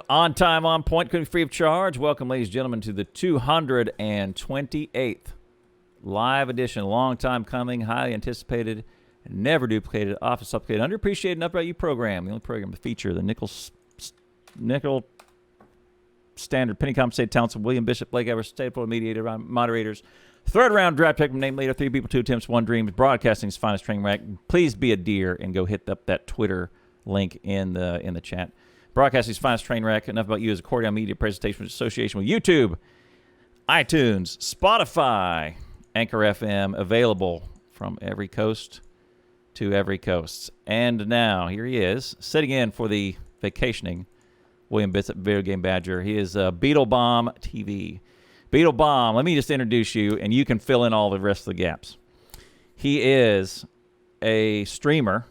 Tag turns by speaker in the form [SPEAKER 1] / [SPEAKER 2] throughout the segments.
[SPEAKER 1] on time, on point, could be free of charge. Welcome, ladies and gentlemen, to the 228th live edition. Long time coming, highly anticipated, never duplicated, often supplicated, underappreciated, and up-about-you program. The only program to feature the nickel standard penny compensated talents of William Bishop, Blake Evers, State Florida mediator, moderators. Third round draft pick, name later, 3 people, 2 attempts, 1 dream. Broadcasting's finest train wreck. Please be a dear and go hit up that Twitter link in the chat. Broadcasting's finest train wreck. Enough About You is a Cordial Media presentation in association with YouTube, iTunes, Spotify, Anchor FM, available from every coast to every coast. And now, here he is, sitting in for the vacationing William Bishop, Video Game Badger. He is BeetlebombTV. Beetlebomb, let me just introduce you, and you can fill in all the rest of the gaps. He is a streamer.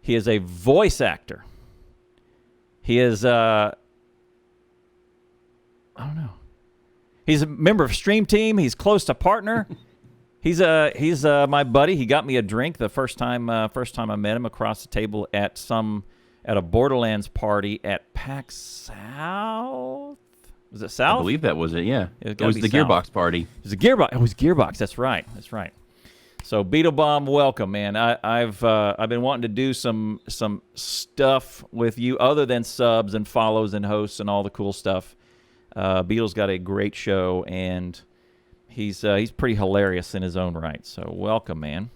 [SPEAKER 1] He is a voice actor. He is, I don't know. He's a member of Stream Team. He's close to partner. He's my buddy. He got me a drink the first time I met him across the table at a Borderlands party at PAX South. Was it South?
[SPEAKER 2] I believe that was it, yeah.
[SPEAKER 1] It
[SPEAKER 2] was the
[SPEAKER 1] South.
[SPEAKER 2] Gearbox party.
[SPEAKER 1] It was Gearbox. That's right. So Beetlebomb, welcome, man. I've been wanting to do some stuff with you other than subs and follows and hosts and all the cool stuff. Beetle's got a great show, and he's pretty hilarious in his own right. So welcome, man.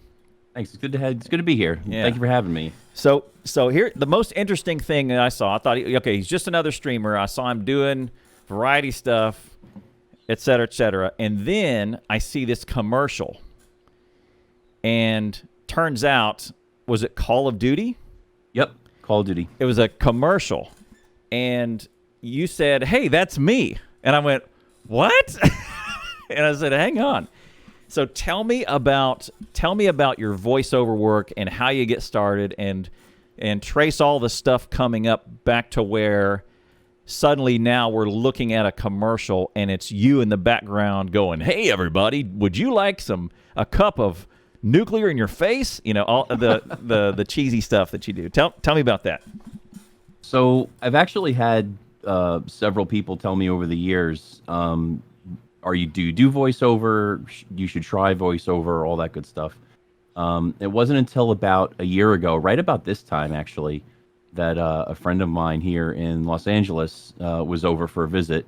[SPEAKER 2] Thanks. It's good to be here.
[SPEAKER 1] Yeah.
[SPEAKER 2] Thank you for having me.
[SPEAKER 1] So here, the most interesting thing that I saw, I thought, okay, he's just another streamer. I saw him doing variety stuff, et cetera, and then I see this commercial, and turns out, was it Call of Duty?
[SPEAKER 2] Yep, Call of Duty.
[SPEAKER 1] It was a commercial, and you said, "Hey, that's me," and I went, "What?" And I said, "Hang on." So tell me about your voiceover work and how you get started, and trace all the stuff coming up back to where suddenly now we're looking at a commercial and it's you in the background going, "Hey everybody, would you like a cup of nuclear in your face?" You know, all the cheesy stuff that you do. Tell me about that.
[SPEAKER 2] So I've actually had several people tell me over the years, do you do voiceover? You should try voiceover, all that good stuff. It wasn't until about a year ago, right about this time actually, that a friend of mine here in Los Angeles was over for a visit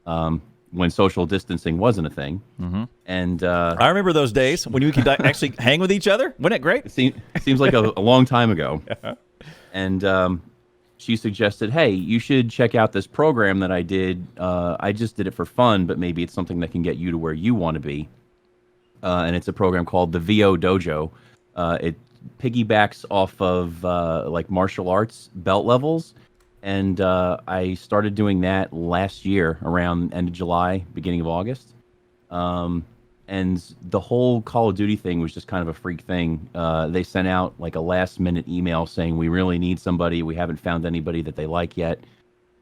[SPEAKER 2] when social distancing wasn't a thing. Mm-hmm. And
[SPEAKER 1] I remember those days when you could actually hang with each other. Wasn't it great?
[SPEAKER 2] It seems like a long time ago. And she suggested, "Hey, you should check out this program that I did. I just did it for fun, but maybe it's something that can get you to where you want to be." And it's a program called the VO Dojo. It piggybacks off of like martial arts belt levels, and I started doing that last year around end of July, beginning of August. And the whole Call of Duty thing was just kind of a freak thing. They sent out like a last minute email saying, "We really need somebody. We haven't found anybody that they like yet."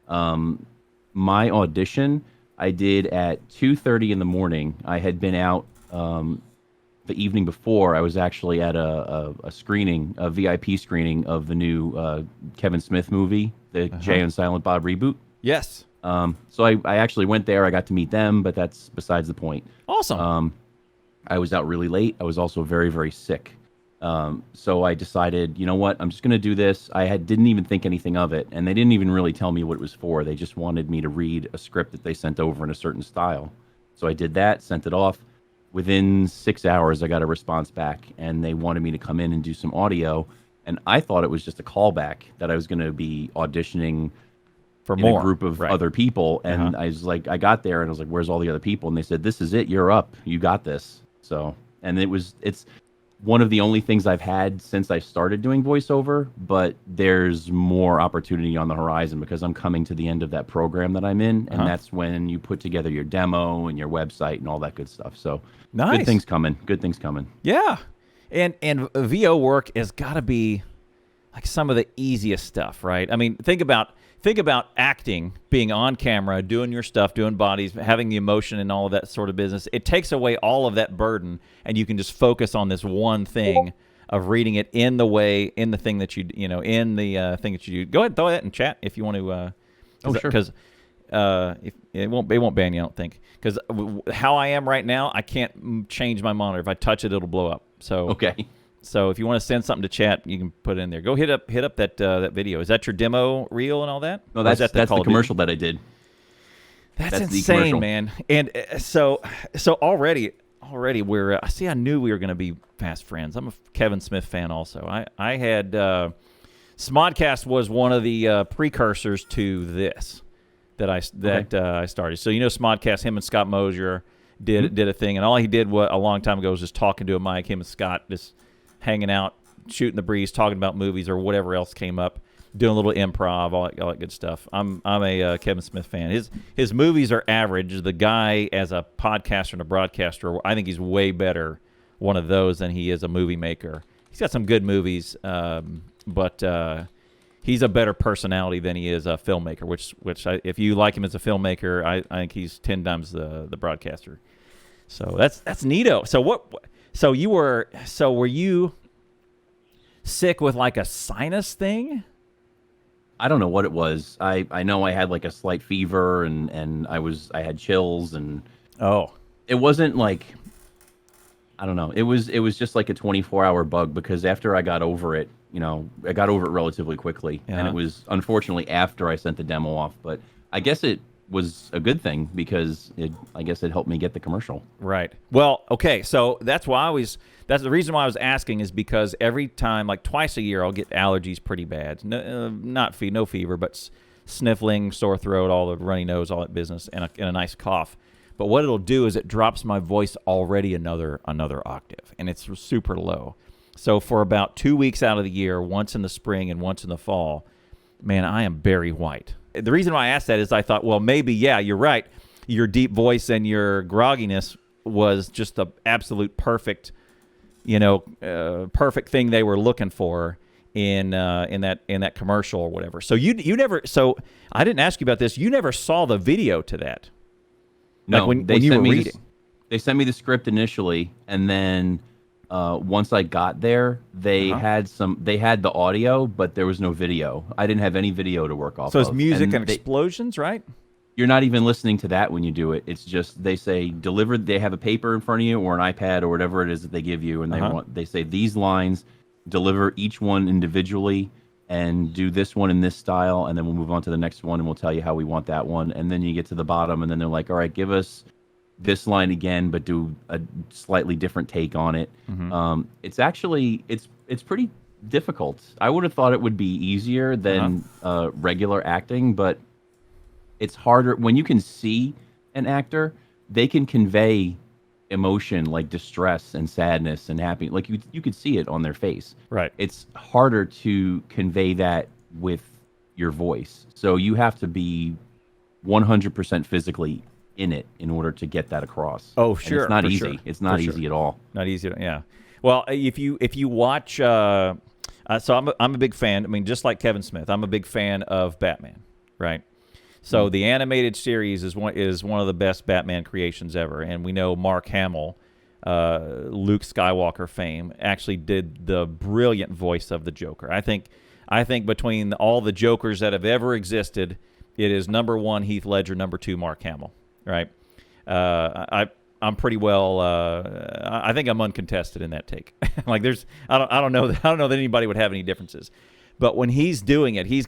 [SPEAKER 2] My audition I did at 2:30 in the morning. I had been out the evening before. I was actually at a screening, a VIP screening of the new Kevin Smith movie, the Jay and Silent Bob reboot.
[SPEAKER 1] Yes.
[SPEAKER 2] So I actually went there. I got to meet them, but that's besides the point.
[SPEAKER 1] Awesome.
[SPEAKER 2] I was out really late. I was also very, very sick. So I decided, you know what? I'm just going to do this. Didn't even think anything of it, and they didn't even really tell me what it was for. They just wanted me to read a script that they sent over in a certain style. So I did that, sent it off. Within 6 hours, I got a response back, and they wanted me to come in and do some audio. And I thought it was just a callback, that I was going to be auditioning
[SPEAKER 1] for
[SPEAKER 2] in
[SPEAKER 1] more
[SPEAKER 2] a group of other people. And I was like, I got there and I was like, "Where's all the other people?" And they said, "This is it. You're up. You got this." So, and it's one of the only things I've had since I started doing voiceover, but there's more opportunity on the horizon because I'm coming to the end of that program that I'm in. And that's when you put together your demo and your website and all that good stuff. So
[SPEAKER 1] nice.
[SPEAKER 2] Good things coming.
[SPEAKER 1] Yeah. And VO work has got to be like some of the easiest stuff, right? I mean, think about acting, being on camera, doing your stuff, doing bodies, having the emotion and all of that sort of business. It takes away all of that burden, and you can just focus on this one thing of reading it in the thing that you do. Go ahead and throw that in chat if you want to
[SPEAKER 2] Oh, sure.
[SPEAKER 1] Because it won't ban you, I don't think. Because how I am right now, I can't change my monitor. If I touch it, it'll blow up. So
[SPEAKER 2] Okay.
[SPEAKER 1] So if you want to send something to chat, you can put it in there. Go hit up that that video. Is that your demo reel and all that?
[SPEAKER 2] No, that's the commercial that I did.
[SPEAKER 1] That's
[SPEAKER 2] the
[SPEAKER 1] insane,
[SPEAKER 2] commercial.
[SPEAKER 1] man. And so already we're see. I knew we were going to be fast friends. I'm a Kevin Smith fan also. I had Smodcast was one of the precursors to this that I started. So Smodcast, him and Scott Mosier did a thing, and all he did a long time ago was just talking to a mic. Him and Scott just hanging out, shooting the breeze, talking about movies or whatever else came up, doing a little improv, all that good stuff. I'm a Kevin Smith fan. His movies are average. The guy as a podcaster and a broadcaster, I think he's way better one of those than he is a movie maker. He's got some good movies, but he's a better personality than he is a filmmaker. Which if you like him as a filmmaker, I think he's 10 times the broadcaster. So that's neato. So were you sick with like a sinus thing?
[SPEAKER 2] I don't know what it was. I know I had like a slight fever and I had chills and it wasn't like, I don't know. It was just like a 24-hour bug because after I got over it, I got over it relatively quickly.
[SPEAKER 1] Yeah.
[SPEAKER 2] And it was unfortunately after I sent the demo off, but I guess it was a good thing because I guess it helped me get the commercial.
[SPEAKER 1] Right. Well, okay. So that's the reason why I was asking is because every time, like twice a year, I'll get allergies pretty bad. No fever, but sniffling, sore throat, all the runny nose, all that business, and a nice cough. But what it'll do is it drops my voice already another octave, and it's super low. So for about 2 weeks out of the year, once in the spring and once in the fall, man, I am very white. The reason why I asked that is I thought, well, maybe, yeah, you're right. Your deep voice and your grogginess was just the absolute perfect, perfect thing they were looking for in that commercial or whatever. So you never. So I didn't ask you about this. You never saw the video to that.
[SPEAKER 2] No,
[SPEAKER 1] like when you were reading.
[SPEAKER 2] They sent me the script initially, and then once I got there, they had the audio, but there was no video. I didn't have any video to work off.
[SPEAKER 1] So it's
[SPEAKER 2] of.
[SPEAKER 1] music and explosions, right?
[SPEAKER 2] You're not even listening to that when you do it. It's just they say delivered. They have a paper in front of you or an iPad or whatever it is that they give you, and they say these lines, deliver each one individually, and do this one in this style, and then we'll move on to the next one, and we'll tell you how we want that one. And then you get to the bottom, and then they're like, all right, give us this line again, but do a slightly different take on it. Mm-hmm. It's actually it's pretty difficult. I would have thought it would be easier than regular acting, but it's harder when you can see an actor. They can convey emotion like distress and sadness and happiness. Like you could see it on their face.
[SPEAKER 1] Right.
[SPEAKER 2] It's harder to convey that with your voice. So you have to be 100% physically in it in order to get that across.
[SPEAKER 1] Oh, sure.
[SPEAKER 2] And it's not easy.
[SPEAKER 1] Sure.
[SPEAKER 2] It's not easy at all.
[SPEAKER 1] Not easy. Yeah. Well, if you watch, so I'm a big fan. I mean, just like Kevin Smith, I'm a big fan of Batman. Right. So the animated series is one of the best Batman creations ever, and we know Mark Hamill, Luke Skywalker fame, actually did the brilliant voice of the Joker. I think between all the Jokers that have ever existed, it is number one Heath Ledger, number two Mark Hamill. Right. I'm pretty well. I think I'm uncontested in that take. Like I don't know that anybody would have any differences. But when he's doing it, he's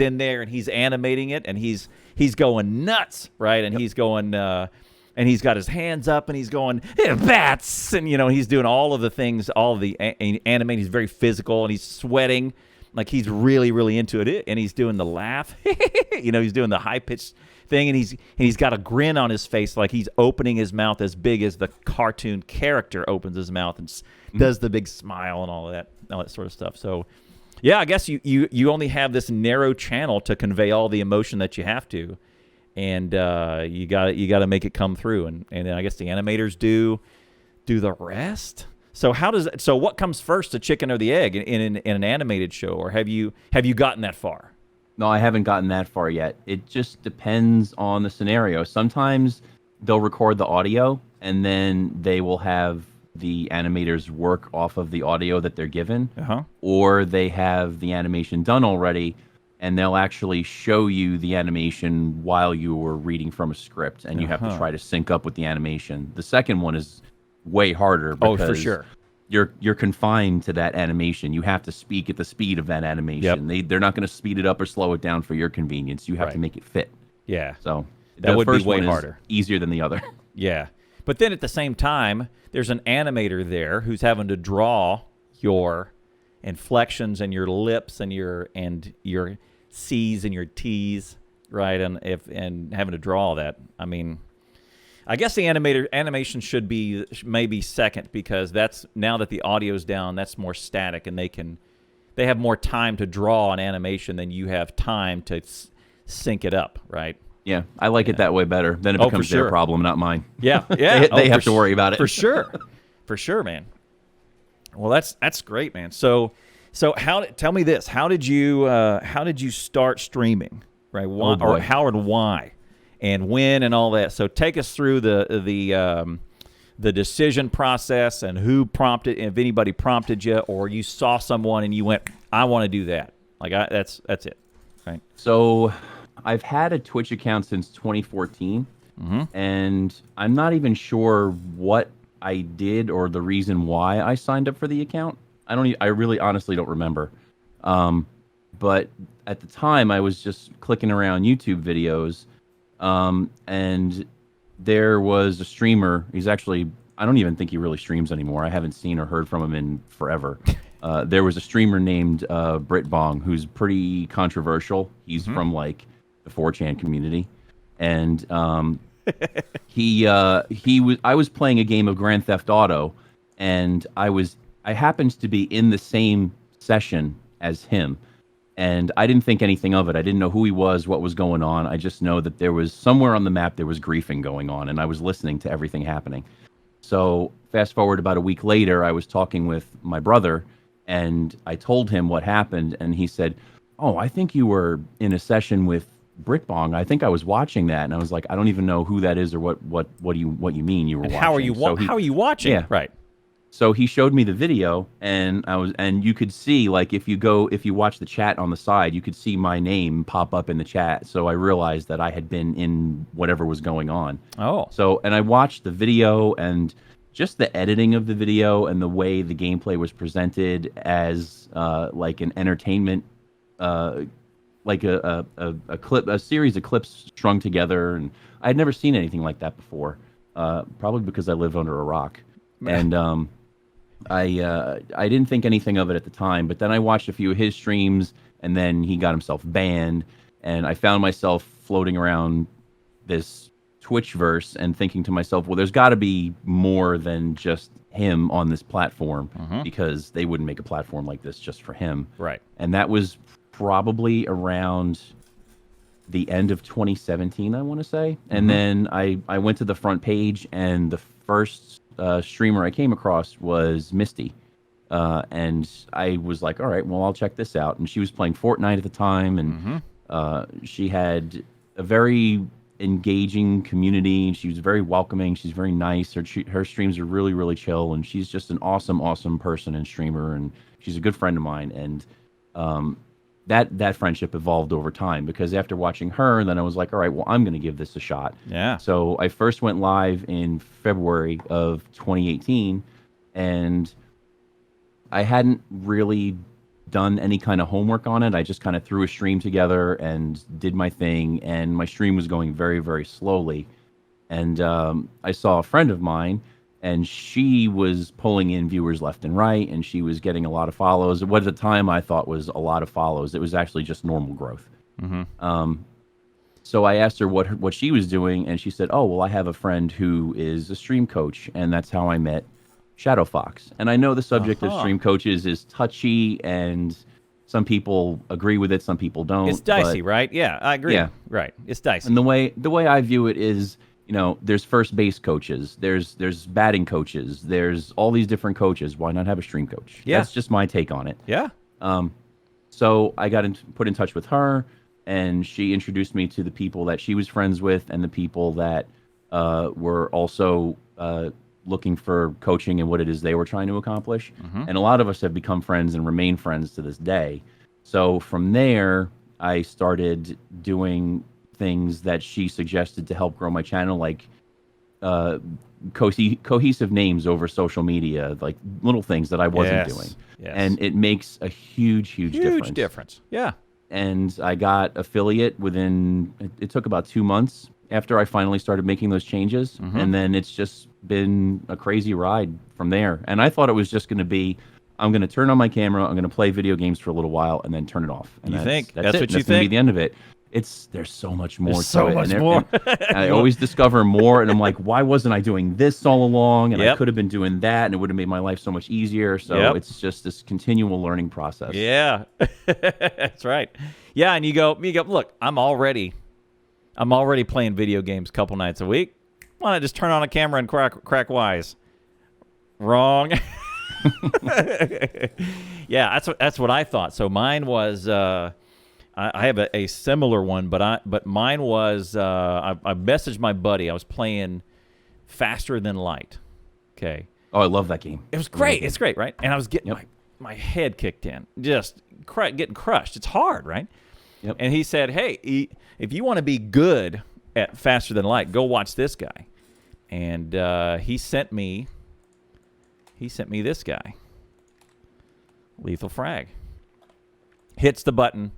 [SPEAKER 1] in there and he's animating it and he's going nuts, right? And he's going and he's got his hands up and he's going bats and he's doing all of the things, all of the animating. He's very physical and he's sweating, like he's really really into it. And he's doing the laugh, he's doing the high pitched thing, and he's got a grin on his face, like he's opening his mouth as big as the cartoon character opens his mouth and does the big smile and all that sort of stuff. So. Yeah, I guess you only have this narrow channel to convey all the emotion that you have to, and you got to make it come through, and then I guess the animators do the rest. So what comes first, the chicken or the egg in an animated show, or have you gotten that far?
[SPEAKER 2] No, I haven't gotten that far yet. It just depends on the scenario. Sometimes they'll record the audio, and then they will have the animators work off of the audio that they're given, or they have the animation done already, and they'll actually show you the animation while you were reading from a script, and you have to try to sync up with the animation. The second one is way harder because
[SPEAKER 1] for sure.
[SPEAKER 2] You're confined to that animation. You have to speak at the speed of that animation. They're not going to speed it up or slow it down for your convenience. You have to make it fit.
[SPEAKER 1] Yeah.
[SPEAKER 2] So
[SPEAKER 1] that would be way
[SPEAKER 2] one is
[SPEAKER 1] harder.
[SPEAKER 2] easier than the other.
[SPEAKER 1] Yeah. But then at the same time, there's an animator there who's having to draw your inflections and your lips and your C's and your T's, right? And having to draw all that. I mean, I guess the animation should be maybe second, because that's, now that the audio's down, that's more static, and they have more time to draw an animation than you have time to sync it up, right?
[SPEAKER 2] Yeah, I like it that way better. Then it becomes their problem, not mine.
[SPEAKER 1] Yeah, yeah.
[SPEAKER 2] They have to worry about it.
[SPEAKER 1] For sure. For sure, man. Well, that's great, man. So tell me this. How did you start streaming? Right? Why, or how and why? And when and all that. So take us through the decision process and who prompted, if anybody prompted you, or you saw someone and you went, I want to do that. Like that's it, right?
[SPEAKER 2] So I've had a Twitch account since 2014, and I'm not even sure what I did or the reason why I signed up for the account. I really honestly don't remember. But at the time, I was just clicking around YouTube videos. And there was a streamer. He's actually, I don't even think he really streams anymore. I haven't seen or heard from him in forever. There was a streamer named BeetlebombTV who's pretty controversial. He's from like the 4chan community, and I was playing a game of Grand Theft Auto, and I happened to be in the same session as him. And I didn't think anything of it. I didn't know who he was, what was going on. I just know that there was somewhere on the map there was griefing going on, and I was listening to everything happening. So fast forward about a week later, I was talking with my brother, and I told him what happened, and he said, "Oh, I think you were in a session with BritBong. I think I was watching that." And I was like, "I don't even know who that is or what you mean you were watching."
[SPEAKER 1] How are you watching?
[SPEAKER 2] Yeah.
[SPEAKER 1] Right.
[SPEAKER 2] So he showed me the video, and you could see, like, if you watch the chat on the side, you could see my name pop up in the chat. So I realized that I had been in whatever was going on.
[SPEAKER 1] Oh.
[SPEAKER 2] So, and I watched the video, and just the editing of the video and the way the gameplay was presented as like an entertainment, like a series of clips strung together, and I had never seen anything like that before. Probably because I lived under a rock, and I didn't think anything of it at the time, but then I watched a few of his streams, and then he got himself banned, and I found myself floating around this Twitchverse and thinking to myself, well, there's got to be more than just him on this platform, because they wouldn't make a platform like this just for him.
[SPEAKER 1] Right.
[SPEAKER 2] And that was probably around the end of 2017, I want to say. And then I went to the front page, and the first streamer I came across was Misty. And I was like, all right, well, I'll check this out. And she was playing Fortnite at the time, and she had a very engaging community. She was very welcoming. She's very nice. Her streams are really, really chill, and she's just an awesome person and streamer, and she's a good friend of mine. And that friendship evolved over time, because after watching her, then I was like, all right, well, I'm going to give this a shot.
[SPEAKER 1] Yeah.
[SPEAKER 2] So I first went live in February of 2018, and I hadn't really done any kind of homework on it. I just kind of threw a stream together and did my thing, and my stream was going very, very slowly. And I saw a friend of mine, and she was pulling in viewers left and right, and she was getting a lot of follows. What at the time I thought was a lot of follows. It was actually just normal growth. So I asked her what she was doing, and she said, oh, well, I have a friend who is a stream coach, and that's how I met Shadow Fox. And I know the subject of stream coaches is touchy, and some people agree with it, some people don't.
[SPEAKER 1] It's dicey, right? Yeah, I agree.
[SPEAKER 2] Yeah.
[SPEAKER 1] Right. It's dicey.
[SPEAKER 2] And the way I view it is, you know, there's first base coaches, there's batting coaches, there's all these different coaches. Why not have a stream coach?
[SPEAKER 1] Yeah.
[SPEAKER 2] That's just my take on it.
[SPEAKER 1] Yeah.
[SPEAKER 2] So I got put in touch with her, and she introduced me to the people that she was friends with, and the people that were also looking for coaching and what it is they were trying to accomplish. And a lot of us have become friends and remain friends to this day. So from there, I started doing things that she suggested to help grow my channel, like cohesive names over social media, like little things that I wasn't doing.
[SPEAKER 1] Yes.
[SPEAKER 2] And it makes a huge
[SPEAKER 1] difference. Yeah.
[SPEAKER 2] And I got affiliate within, it took about 2 months after I finally started making those changes. And then it's just been a crazy ride from there. And I thought it was just going to be, I'm going to turn on my camera, I'm going to play video games for a little while, and then turn it off. And
[SPEAKER 1] you think?
[SPEAKER 2] That's it.
[SPEAKER 1] What you
[SPEAKER 2] That's going to be
[SPEAKER 1] think?
[SPEAKER 2] the end of it. There's so much more
[SPEAKER 1] There's
[SPEAKER 2] to
[SPEAKER 1] so
[SPEAKER 2] it.
[SPEAKER 1] much
[SPEAKER 2] And
[SPEAKER 1] more.
[SPEAKER 2] and I always discover more, and I'm like, why wasn't I doing this all along? And I could have been doing that, and it would have made my life so much easier. So it's just this continual learning process.
[SPEAKER 1] Yeah, that's right. Yeah, and you go, look, I'm already playing video games a couple nights a week. Why not just turn on a camera and crack wise? Wrong. Yeah, that's what I thought. So mine was I have a similar one, but mine was I messaged my buddy. I was playing Faster Than Light. Okay.
[SPEAKER 2] Oh, I love that game.
[SPEAKER 1] It was great. It's great, right? And I was getting my head kicked in, just getting crushed. It's hard, right?
[SPEAKER 2] Yep.
[SPEAKER 1] And he said, "Hey, if you want to be good at Faster Than Light, go watch this guy." And he sent me this guy, Lethal Frag. Hits the button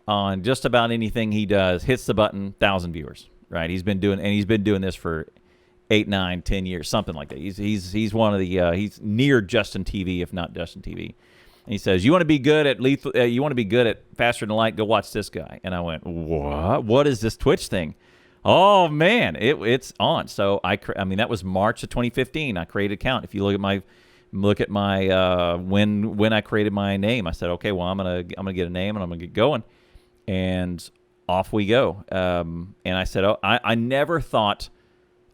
[SPEAKER 1] on just about anything he does. Hits the button, 1,000 viewers. Right? He's been doing this for 8, 9, 10 years, something like that. He's one of the he's near Justin TV, if not Justin TV. And he says, "You want to be good at you want to be good at Faster Than Light? Go watch this guy." And I went, "What? What is this Twitch thing?" Oh man, it's on. So I mean that was March of 2015. I created an account. If you look at my when I created my name, I said, okay, well I'm gonna get a name and I'm gonna get going, and off we go. And I said, I never thought,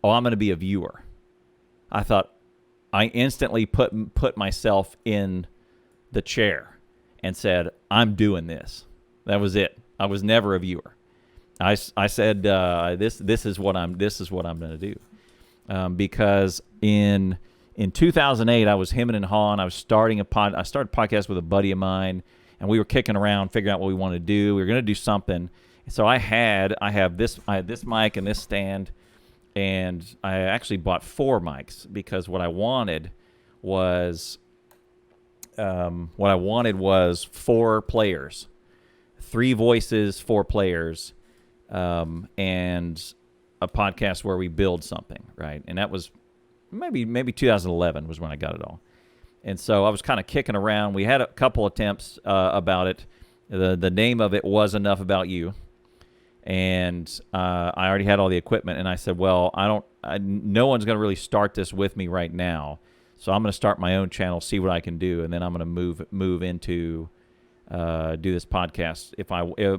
[SPEAKER 1] I'm gonna be a viewer. I thought I instantly put myself in the chair and said, I'm doing this. That was it. I was never a viewer. I said this is what I'm going to do, because in 2008 I was hemming and hawing. I started a podcast with a buddy of mine, and we were kicking around figuring out what we wanted to do. We were going to do something. So I had this mic and this stand, and I actually bought 4 mics because what I wanted was 4 players, 3 voices, 4 players. And a podcast where we build something, right? And that was maybe 2011 was when I got it all. And so I was kind of kicking around. We had a couple attempts about it. The name of it was Enough About You, and I already had all the equipment. And I said, well, no one's going to really start this with me right now, so I'm going to start my own channel, see what I can do, and then I'm going to move into do this podcast. If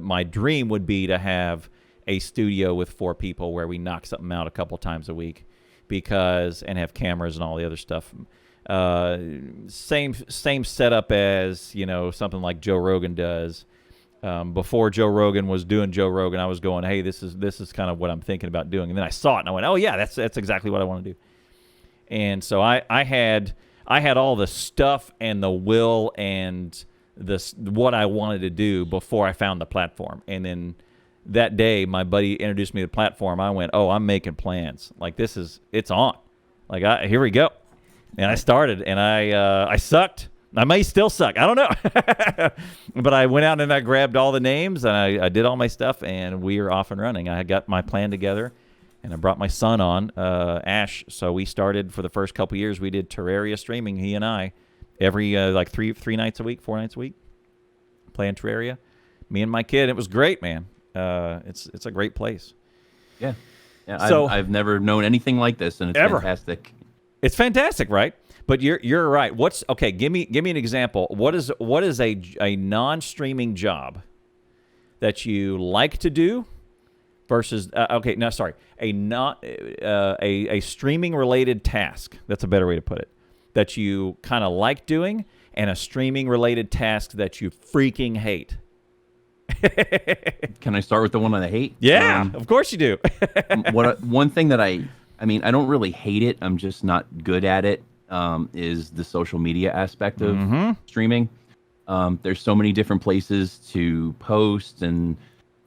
[SPEAKER 1] my dream would be to have a studio with 4 people where we knock something out a couple times a week, and have cameras and all the other stuff. Same setup as something like Joe Rogan does. Before Joe Rogan was doing Joe Rogan, I was going, hey, this is kind of what I'm thinking about doing. And then I saw it and I went, oh yeah, that's exactly what I want to do. And so I had all the stuff and the will and what I wanted to do before I found the platform. And then that day, my buddy introduced me to the platform. I went, oh, I'm making plans. Like it's on. Like here we go. And I started, and I sucked. I may still suck. I don't know. But I went out and I grabbed all the names, and I did all my stuff, and we are off and running. I got my plan together, and I brought my son on, Ash. So we started for the first couple years. We did Terraria streaming, he and I, every like three nights a week, 4 nights a week, playing Terraria. Me and my kid. It was great, man. It's a great place.
[SPEAKER 2] Yeah.
[SPEAKER 1] So
[SPEAKER 2] I've never known anything like this, and it's fantastic.
[SPEAKER 1] It's fantastic, right? But you're right. Give me an example. What is a non-streaming job that you like to do versus a streaming related task. That's a better way to put it. That you kind of like doing, and a streaming related task that you freaking hate.
[SPEAKER 2] Can I start with the one that I hate?
[SPEAKER 1] Yeah, of course you do.
[SPEAKER 2] One thing that I don't really hate it. I'm just not good at it. Is the social media aspect of streaming. There's so many different places to post, and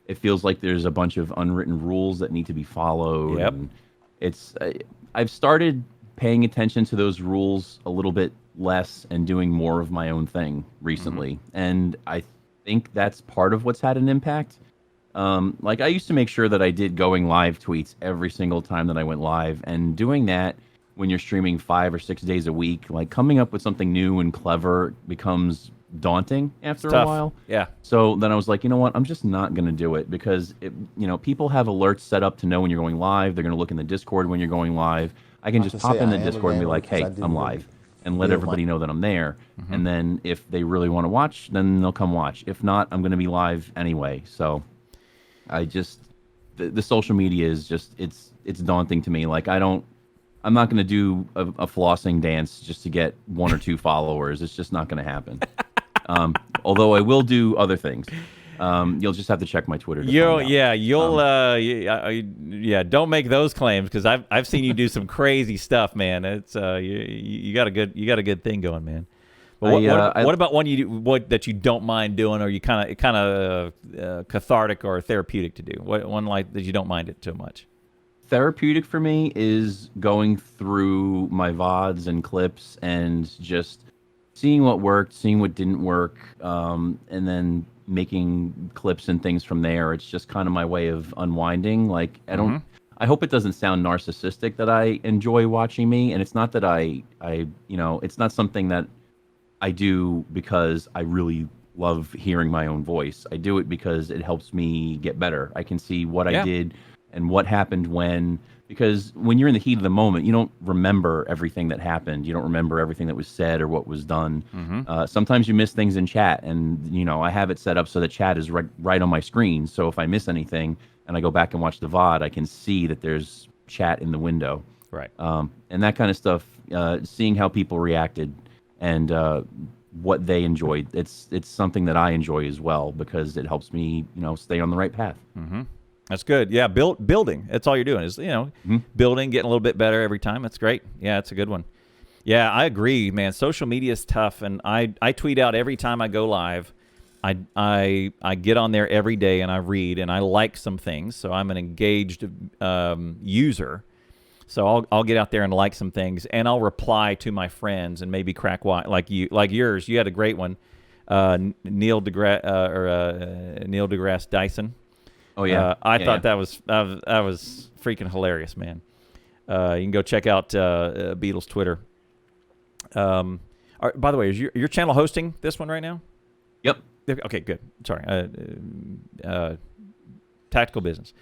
[SPEAKER 2] it feels like there's a bunch of unwritten rules that need to be followed.
[SPEAKER 1] Yep.
[SPEAKER 2] And I've started paying attention to those rules a little bit less and doing more of my own thing recently. And I think that's part of what's had an impact. Like I used to make sure that I did going live tweets every single time that I went live, and doing that when you're streaming 5 or 6 days a week, like coming up with something new and clever becomes daunting after a while.
[SPEAKER 1] Yeah.
[SPEAKER 2] So then I was like, you know what? I'm just not going to do it because people have alerts set up to know when you're going live. They're going to look in the Discord when you're going live. I can just pop in the Discord and be like, hey, I'm live, and let everybody know that I'm there. And then if they really want to watch, then they'll come watch. If not, I'm going to be live anyway. So I just, the social media is just, it's daunting to me. Like I'm not going to do a flossing dance just to get 1 or 2 followers. It's just not going to happen. Although I will do other things. You'll just have to check my Twitter.
[SPEAKER 1] Don't make those claims, because I've seen you do some crazy stuff, man. It's you got a good thing going, man. But what about one that you don't mind doing, or you kind of cathartic or therapeutic to do? What one like that you don't mind it too much?
[SPEAKER 2] Therapeutic for me is going through my VODs and clips and just seeing what worked, seeing what didn't work, and then making clips and things from there. It's just kind of my way of unwinding. Like I hope it doesn't sound narcissistic that I enjoy watching me, and it's not that it's not something that I do because I really love hearing my own voice. I do it because it helps me get better. I can see what I did and what happened because when you're in the heat of the moment, you don't remember everything that happened. You don't remember everything that was said or what was done. Sometimes you miss things in chat, and I have it set up so that chat is right on my screen. So if I miss anything and I go back and watch the VOD, I can see that there's chat in the window.
[SPEAKER 1] Right.
[SPEAKER 2] And that kind of stuff, seeing how people reacted and what they enjoyed. It's something that I enjoy as well, because it helps me, stay on the right path.
[SPEAKER 1] That's good. Yeah, building. That's all you're doing is, building, getting a little bit better every time. That's great. Yeah, it's a good one. Yeah, I agree, man. Social media is tough, and I tweet out every time I go live. I get on there every day, and I read, and I like some things, so I'm an engaged user. So I'll get out there and like some things, and I'll reply to my friends and maybe crack wise, like yours. You had a great one, Neil deGrasse Tyson.
[SPEAKER 2] Oh yeah,
[SPEAKER 1] I thought that was freaking hilarious, man. You can go check out Beetle's Twitter. By the way, is your channel hosting this one right now?
[SPEAKER 2] Yep.
[SPEAKER 1] Okay, good. Sorry, tactical business.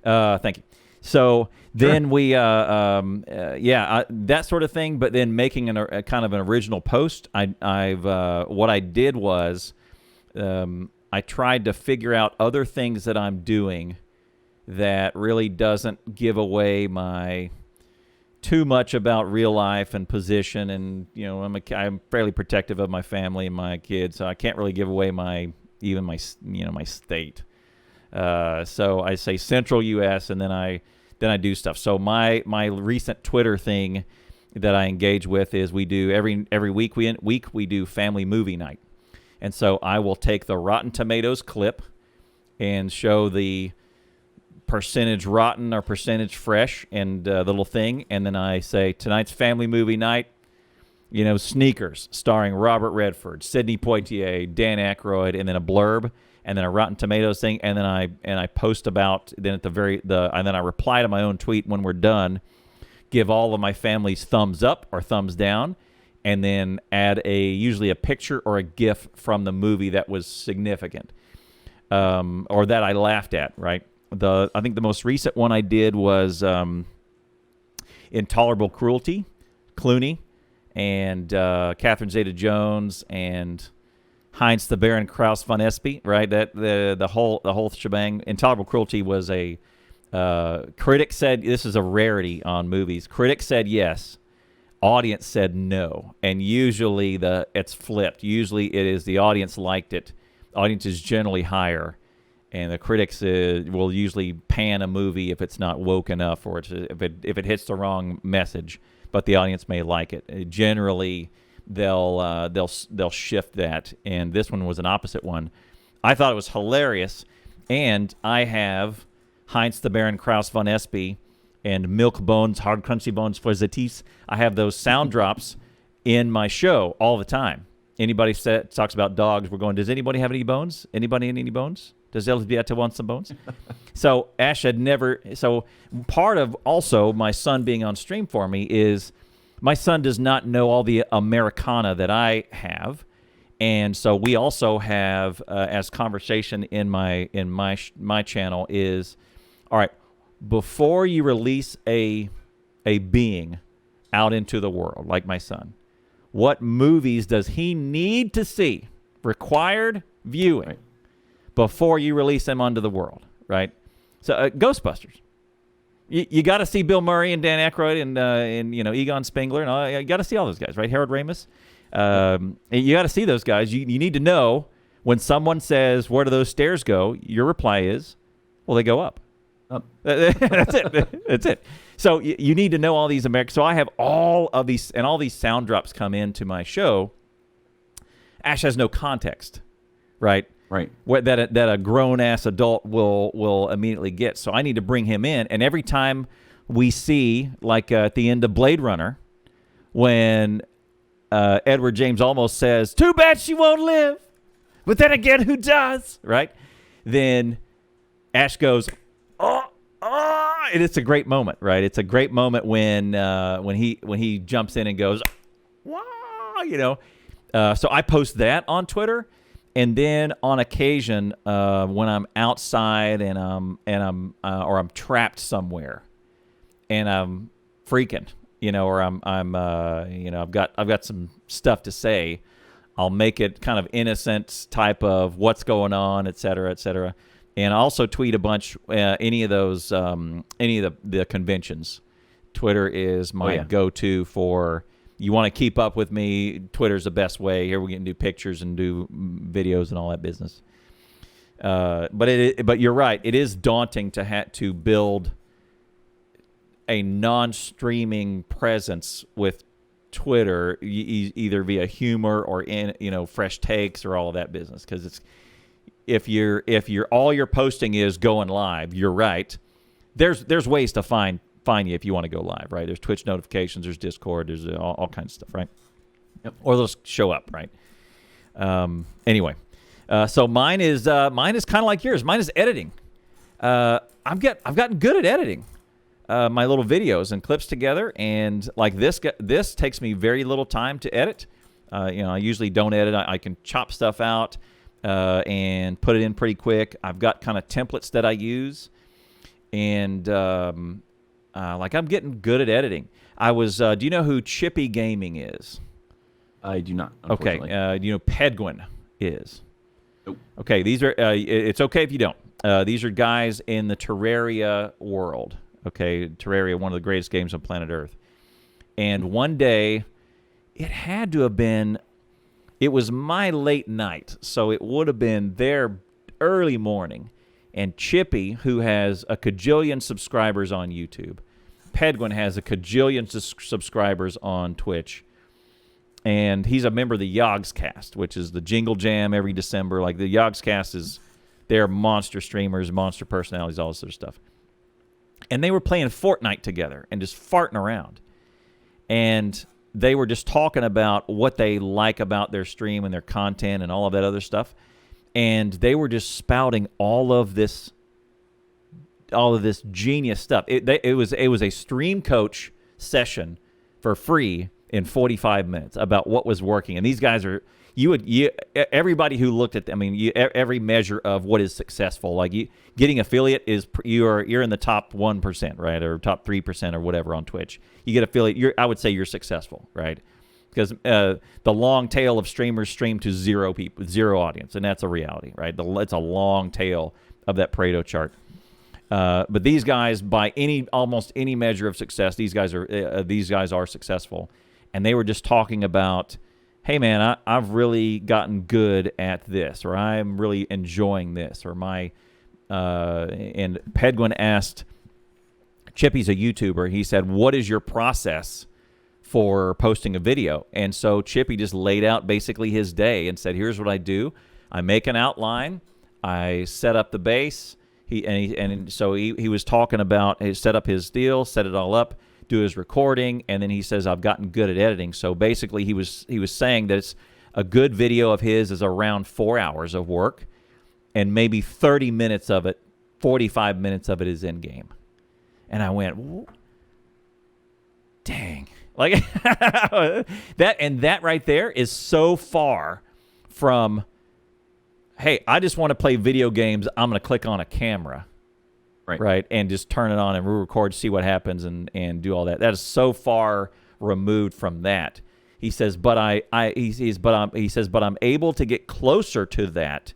[SPEAKER 1] Thank you. So then that sort of thing. But then making a kind of an original post. What I did was, I tried to figure out other things that I'm doing that really doesn't give away my too much about real life and position, and I'm fairly protective of my family and my kids, so I can't really give away my state. So I say Central U.S. and then I do stuff. So my recent Twitter thing that I engage with is we do every week we do family movie night. And so I will take the Rotten Tomatoes clip and show the percentage rotten or percentage fresh and the little thing. And then I say, tonight's family movie night, Sneakers, starring Robert Redford, Sidney Poitier, Dan Aykroyd, and then a blurb, and then a Rotten Tomatoes thing. And then I post about, then at and then I reply to my own tweet when we're done, give all of my family's thumbs up or thumbs down, and then add usually a picture or a GIF from the movie that was significant, or that I laughed at, right? I think the most recent one I did was Intolerable Cruelty, Clooney, and Catherine Zeta-Jones, and Heinz the Baron Kraus von Espy, right? That the whole shebang. Intolerable Cruelty was a critics said this is a rarity on movies. Critics said yes. Audience said no, and usually it's flipped. Usually it is the audience liked it. Audience is generally higher, and the critics will usually pan a movie if it's not woke enough, or if it hits the wrong message. But the audience may like it. Generally, they'll shift that. And this one was an opposite one. I thought it was hilarious, and I have Heinz the Baron Kraus von Espy and Milk Bones, Hard Crunchy Bones for Zatis. I have those sound drops in my show all the time. Anybody talks about dogs, we're going, does anybody have any bones? Anybody in any bones? Does Elzbieta want some bones? So Ash had never. So part of also my son being on stream for me is my son does not know all the Americana that I have. And so we also have, as conversation in my channel is, all right, before you release a being out into the world, like my son, what movies does he need to see, required viewing, right, before you release him onto the world, right? So Ghostbusters. You got to see Bill Murray and Dan Aykroyd and Egon Spengler and all, you got to see all those guys, right? Harold Ramis. You got to see those guys. You need to know when someone says, where do those stairs go? Your reply is, well, they go up. That's it. That's it. So you need to know all these Americans. So I have all of these, and all these sound drops come into my show. Ash has no context, right?
[SPEAKER 2] Right.
[SPEAKER 1] That a grown-ass adult will immediately get. So I need to bring him in. And every time we see, like at the end of Blade Runner, when Edward James almost says, too bad she won't live. But then again, who does? Right? Then Ash goes, oh, and it's a great moment, right? It's a great moment when he jumps in and goes, wow, So I post that on Twitter, and then on occasion when I'm outside and I'm trapped somewhere, and I'm freaking, or I've got some stuff to say, I'll make it kind of innocent type of what's going on, et cetera, et cetera. And I also tweet a bunch, any of the conventions. Twitter is my go-to for, you want to keep up with me, Twitter's the best way. Here we can do pictures and do videos and all that business. But you're right. It is daunting to build a non-streaming presence with Twitter, either via humor or in fresh takes or all of that business, because it's, if you're all you're posting is going live, you're right. There's ways to find you if you want to go live, right? There's Twitch notifications, there's Discord, there's all kinds of stuff, right? Yep. Or they'll show up, right? Anyway, so mine is kind of like yours. Mine is editing. I've gotten good at editing my little videos and clips together, and like this takes me very little time to edit. I usually don't edit. I can chop stuff out. And put it in pretty quick. I've got kind of templates that I use, and I'm getting good at editing. I was. Do you know who Chippy Gaming is?
[SPEAKER 2] I do not.
[SPEAKER 1] Okay. Do you know Pedguin is?
[SPEAKER 2] Nope.
[SPEAKER 1] Okay. These are. It's okay if you don't. These are guys in the Terraria world. Okay, Terraria, one of the greatest games on planet Earth. And one day, it had to have been. It was my late night, so it would have been their early morning. And Chippy, who has a cajillion subscribers on YouTube, Pedguin has a cajillion subscribers on Twitch, and he's a member of the Yogscast, which is the Jingle Jam every December. Like the Yogscast they're monster streamers, monster personalities, all this sort of stuff. And they were playing Fortnite together and just farting around. And they were just talking about what they like about their stream and their content and all of that other stuff. And they were just spouting all of this genius stuff. It was a stream coach session for free in 45 minutes about what was working. And these guys are, everybody who looked at them, every measure of what is successful, like getting affiliate is, you're in the top 1%, right? Or top 3% or whatever on Twitch. You get affiliate, I would say you're successful, right? Because the long tail of streamers stream to zero people, zero audience, and that's a reality, right? It's a long tail of that Pareto chart. But these guys, by almost any measure of success, these guys are successful. And they were just talking about, hey man, I've really gotten good at this, or I'm really enjoying this, or and Pedguin asked, Chippy's a YouTuber, he said, what is your process for posting a video. And so Chippy just laid out basically his day and said, here's what I do. I make an outline. I set up the base. So he was talking about, he set up his deal, set it all up, do his recording, and then he says, I've gotten good at editing. So basically he was saying that it's a good video of his is around 4 hours of work, and maybe 30 minutes of it, 45 minutes of it is in-game. And I went, dang. Like that right there is so far from, hey, I just want to play video games. I'm going to click on a camera, right, and just turn it on and record, see what happens, and do all that. That is so far removed from that. He says, but I'm able to get closer to that.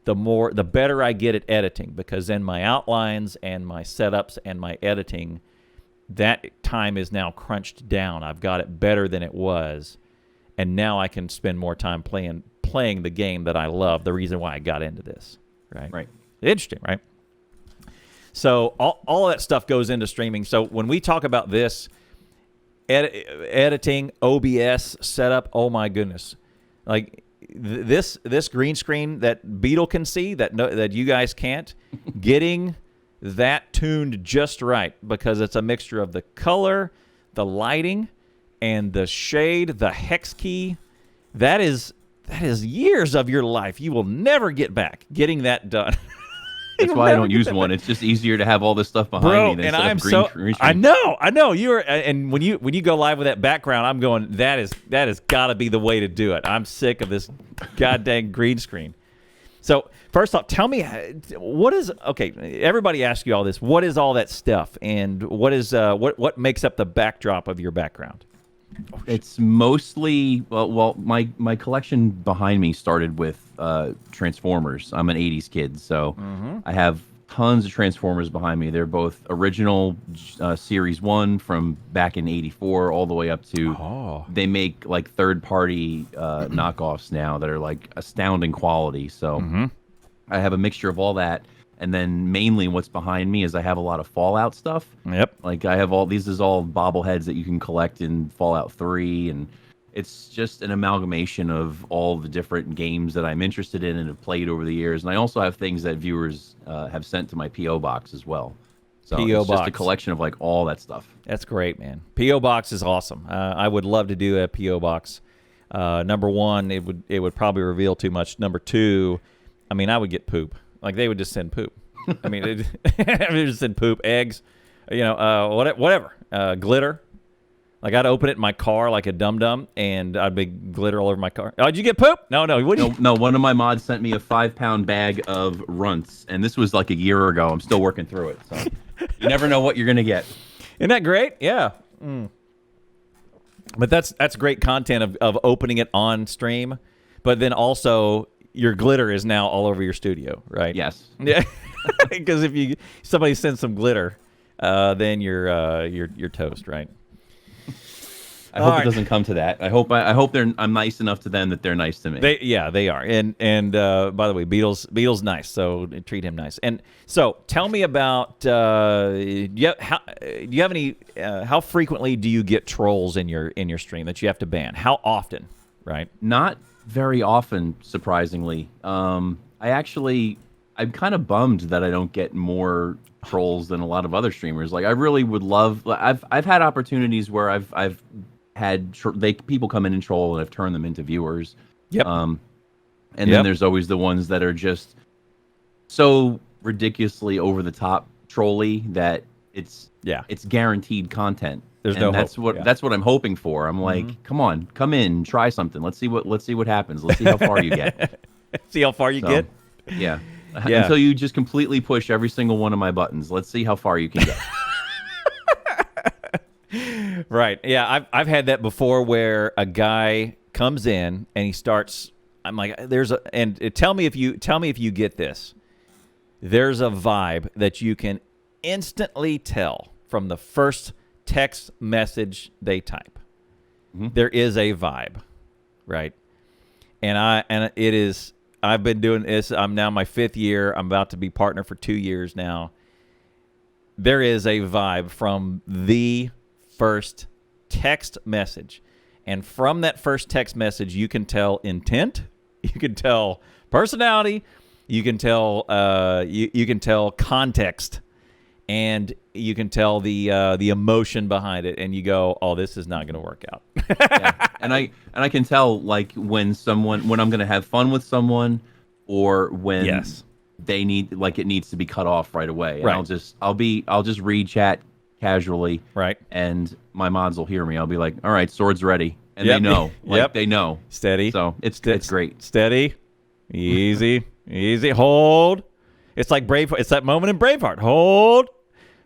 [SPEAKER 1] The better I get at editing, because then my outlines and my setups and my editing, that time is now crunched down. I've got it better than it was, and now I can spend more time playing the game that I love, the reason why I got into this, right?
[SPEAKER 2] Right.
[SPEAKER 1] Interesting, right? So all that stuff goes into streaming. So when we talk about this, editing, OBS, setup, oh my goodness. Like this green screen that Beetle can see, that you guys can't, getting that tuned just right, because it's a mixture of the color, the lighting, and the shade, the hex key. That is years of your life you will never get back getting that done.
[SPEAKER 2] That's why I don't use one. It's just easier to have all this stuff behind me than green screen.
[SPEAKER 1] I know you are. And when you go live with that background, I'm going, that has got to be the way to do it. I'm sick of this goddamn green screen. So first off, tell me everybody asks you all this. What is all that stuff, and what makes up the backdrop of your background?
[SPEAKER 2] It's mostly my collection behind me started with Transformers. I'm an 80s kid, so I have tons of Transformers behind me. They're both original Series 1 from back in 84 all the way up to they make like third-party knockoffs now that are like astounding quality. So I have a mixture of all that. And then mainly what's behind me is I have a lot of Fallout stuff.
[SPEAKER 1] Yep.
[SPEAKER 2] Like I have these is all bobbleheads that you can collect in Fallout 3. And it's just an amalgamation of all the different games that I'm interested in and have played over the years. And I also have things that viewers have sent to my P.O. box as well. So
[SPEAKER 1] P.O.
[SPEAKER 2] it's
[SPEAKER 1] box.
[SPEAKER 2] just a collection of like all that stuff.
[SPEAKER 1] That's great, man. P.O. box is awesome. I would love to do a P.O. box. Number one, it would probably reveal too much. Number two, I mean, I would get poop. Like, they would just send poop. I mean, they would just send poop, eggs, whatever, glitter. Like, I'd open it in my car like a dum-dum, and I'd be glitter all over my car. Oh, did you get poop? No.
[SPEAKER 2] No, one of my mods sent me a 5-pound bag of runts, and this was like a year ago. I'm still working through it, so you never know what you're going to get.
[SPEAKER 1] Isn't that great? Yeah. But that's great content of opening it on stream, but then also your glitter is now all over your studio, right?
[SPEAKER 2] Yes.
[SPEAKER 1] Yeah. Because if somebody sends some glitter, then you're toast, right?
[SPEAKER 2] I hope it doesn't come to that. I hope I'm nice enough to them that they're nice to me.
[SPEAKER 1] They are. And by the way, Beetle's nice, so treat him nice. And so tell me about do you have any how frequently do you get trolls in your stream that you have to ban? How often, right?
[SPEAKER 2] Not very often, surprisingly. I'm kind of bummed that I don't get more trolls than a lot of other streamers. Like, I really would love. I've had opportunities where I've had people come in and troll, and I've turned them into viewers.
[SPEAKER 1] Yep.
[SPEAKER 2] Then there's always the ones that are just so ridiculously over the top trolly that it's guaranteed content. That's what I'm hoping for. I'm like, come on, come in, try something. Let's see what happens. Let's see how far you get.
[SPEAKER 1] See how far you get.
[SPEAKER 2] Yeah. Until you just completely push every single one of my buttons. Let's see how far you can get.
[SPEAKER 1] Right. Yeah, I've had that before where a guy comes in and he starts. I'm like, tell me if you get this. There's a vibe that you can instantly tell from the first text message they type. Mm-hmm. There is a vibe, right? And it is. I've been doing this. I'm now my 5th year. I'm about to be partner for 2 years now. There is a vibe from the first text message. And from that first text message, you can tell intent, you can tell personality, you can tell you can tell context, and you can tell the emotion behind it. And you go, oh, this is not going to work out.
[SPEAKER 2] Yeah. And I can tell, like, when I'm going to have fun with someone, or when they need, like, it needs to be cut off right away. And
[SPEAKER 1] Right.
[SPEAKER 2] I'll just read chat casually.
[SPEAKER 1] Right.
[SPEAKER 2] And my mods will hear me. I'll be like, all right, sword's ready. And
[SPEAKER 1] Yep.
[SPEAKER 2] they know. Like,
[SPEAKER 1] Yep.
[SPEAKER 2] they know.
[SPEAKER 1] Steady.
[SPEAKER 2] So it's great.
[SPEAKER 1] Steady. Easy. Easy. Hold. It's like Braveheart. It's that moment in Braveheart. Hold.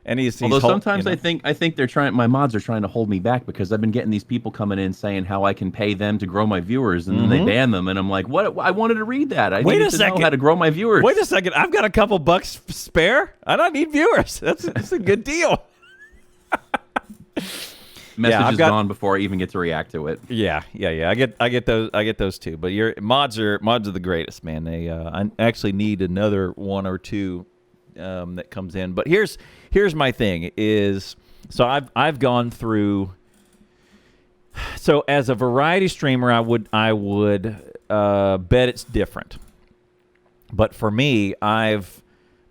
[SPEAKER 1] And he's
[SPEAKER 2] Although sometimes I think they're trying. My mods are trying to hold me back, because I've been getting these people coming in saying how I can pay them to grow my viewers, and then they ban them, and I'm like, what? I wanted to read that. I needed to know how to grow my viewers.
[SPEAKER 1] Wait a second. I've got a couple bucks spare. I don't need viewers. That's a good deal.
[SPEAKER 2] Message is gone before I even get to react to it.
[SPEAKER 1] Yeah. I get those too. But your mods are the greatest, man. They I actually need another one or two that comes in. But here's my thing is, so I've gone through. So as a variety streamer, I would bet it's different. But for me, I've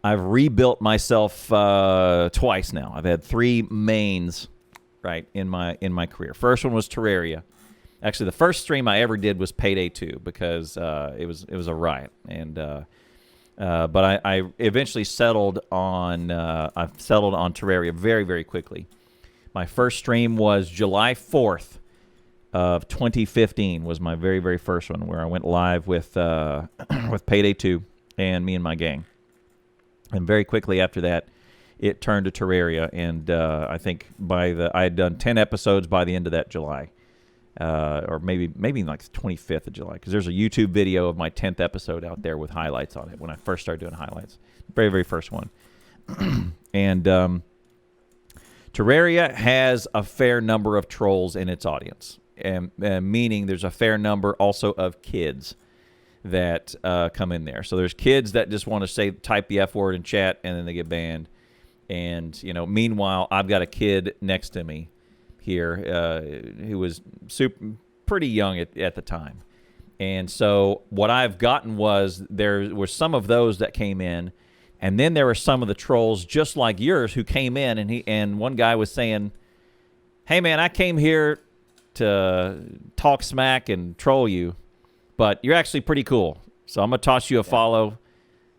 [SPEAKER 1] rebuilt myself twice now. I've had 3 mains, right, in my career. First one was Terraria. Actually, the first stream I ever did was Payday 2, because it was a riot. And but I eventually settled on Terraria very, very quickly. My first stream was July 4th of 2015 was my very, very first one, where I went live with with Payday 2 and me and my gang. And very quickly after that, it turned to Terraria, and I think I had done 10 episodes by the end of that July, or maybe like the 25th of July, because there's a YouTube video of my 10th episode out there with highlights on it when I first started doing highlights, very, very first one. And Terraria has a fair number of trolls in its audience, and meaning there's a fair number also of kids that come in there. So there's kids that just want to type the F word in chat, and then they get banned. And meanwhile, I've got a kid next to me here who was pretty young at the time. And so what I've gotten was there were some of those that came in, and then there were some of the trolls just like yours who came in, and one guy was saying, "Hey man, I came here to talk smack and troll you, but you're actually pretty cool. So I'm going to toss you a follow.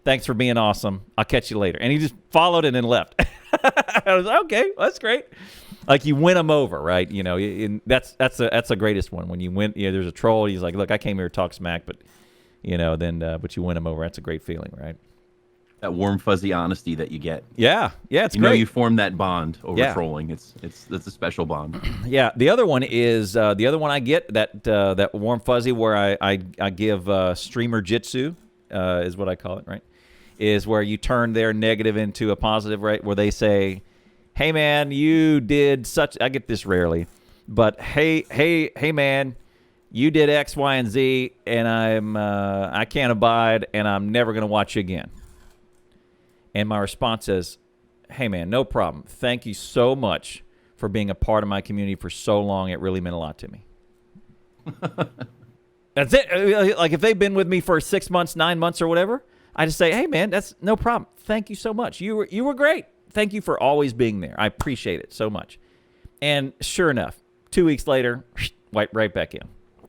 [SPEAKER 1] Thanks for being awesome. I'll catch you later." And he just followed and then left. I was like, okay, well, that's great. Like, you win them over, right? And that's the greatest one. When you win, there's a troll. He's like, look, I came here to talk smack, but but you win them over. That's a great feeling, right?
[SPEAKER 2] That warm, fuzzy honesty that you get.
[SPEAKER 1] Yeah, it's great.
[SPEAKER 2] You form that bond over trolling. It's a special bond.
[SPEAKER 1] Yeah, the other one is the other one I get that warm fuzzy where I give streamer jitsu is what I call it, right? Is where you turn their negative into a positive, right? Where they say, "Hey man, you did such." I get this rarely, but hey man, you did X, Y, and Z, and I can't abide, and I'm never gonna watch you again. And my response is, "Hey man, no problem. Thank you so much for being a part of my community for so long. It really meant a lot to me." That's it. Like, if they've been with me for 6 months, 9 months, or whatever, I just say, "Hey man, that's no problem. Thank you so much. You were great. Thank you for always being there. I appreciate it so much." And sure enough, 2 weeks later, right back in.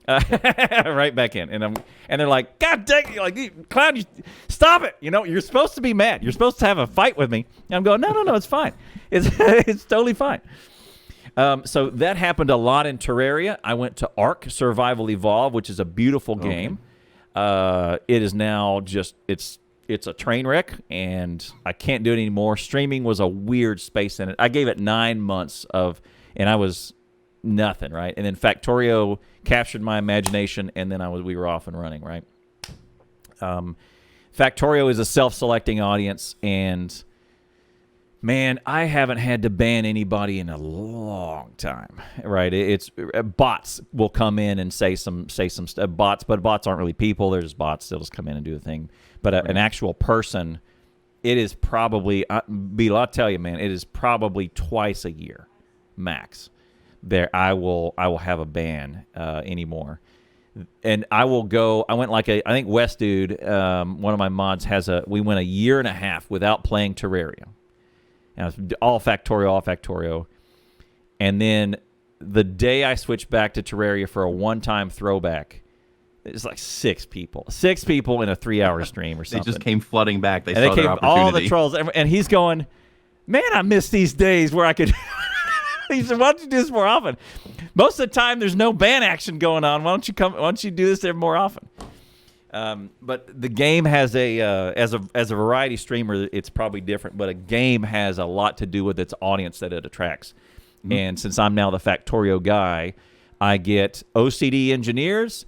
[SPEAKER 1] Right back in, and they're like, "God dang it, like, Cloud, you stop it! You're supposed to be mad. You're supposed to have a fight with me." And I'm going, no, it's fine. It's totally fine. So that happened a lot in Terraria. I went to Ark Survival Evolve, which is a beautiful game. It is now just it's a train wreck, and I can't do it anymore. Streaming was a weird space in it. I gave it 9 months and I was nothing, right? And then Factorio captured my imagination, and then we were off and running, right? Factorio is a self-selecting audience, and man, I haven't had to ban anybody in a long time, right? It's bots will come in and say some bots, but bots aren't really people. They're just bots. They'll just come in and do the thing. But an actual person, it is probably, Beetle, I'll tell you, man, it is probably twice a year, max. I will have a ban anymore. And I will go. I went like I think West Dude, one of my mods we went a year and a half without playing Terraria. And it was all Factorio. And then the day I switched back to Terraria for a one-time throwback, it's like six people in a 3-hour stream or something.
[SPEAKER 2] They just came flooding back. They
[SPEAKER 1] saw
[SPEAKER 2] their opportunity.
[SPEAKER 1] All the trolls, and he's going, man, I miss these days where I could. He said, why don't you do this more often? Most of the time, there's no ban action going on. Why don't you do this there more often? But the game has as a variety streamer, it's probably different. But a game has a lot to do with its audience that it attracts. Mm-hmm. And since I'm now the Factorio guy, I get OCD engineers,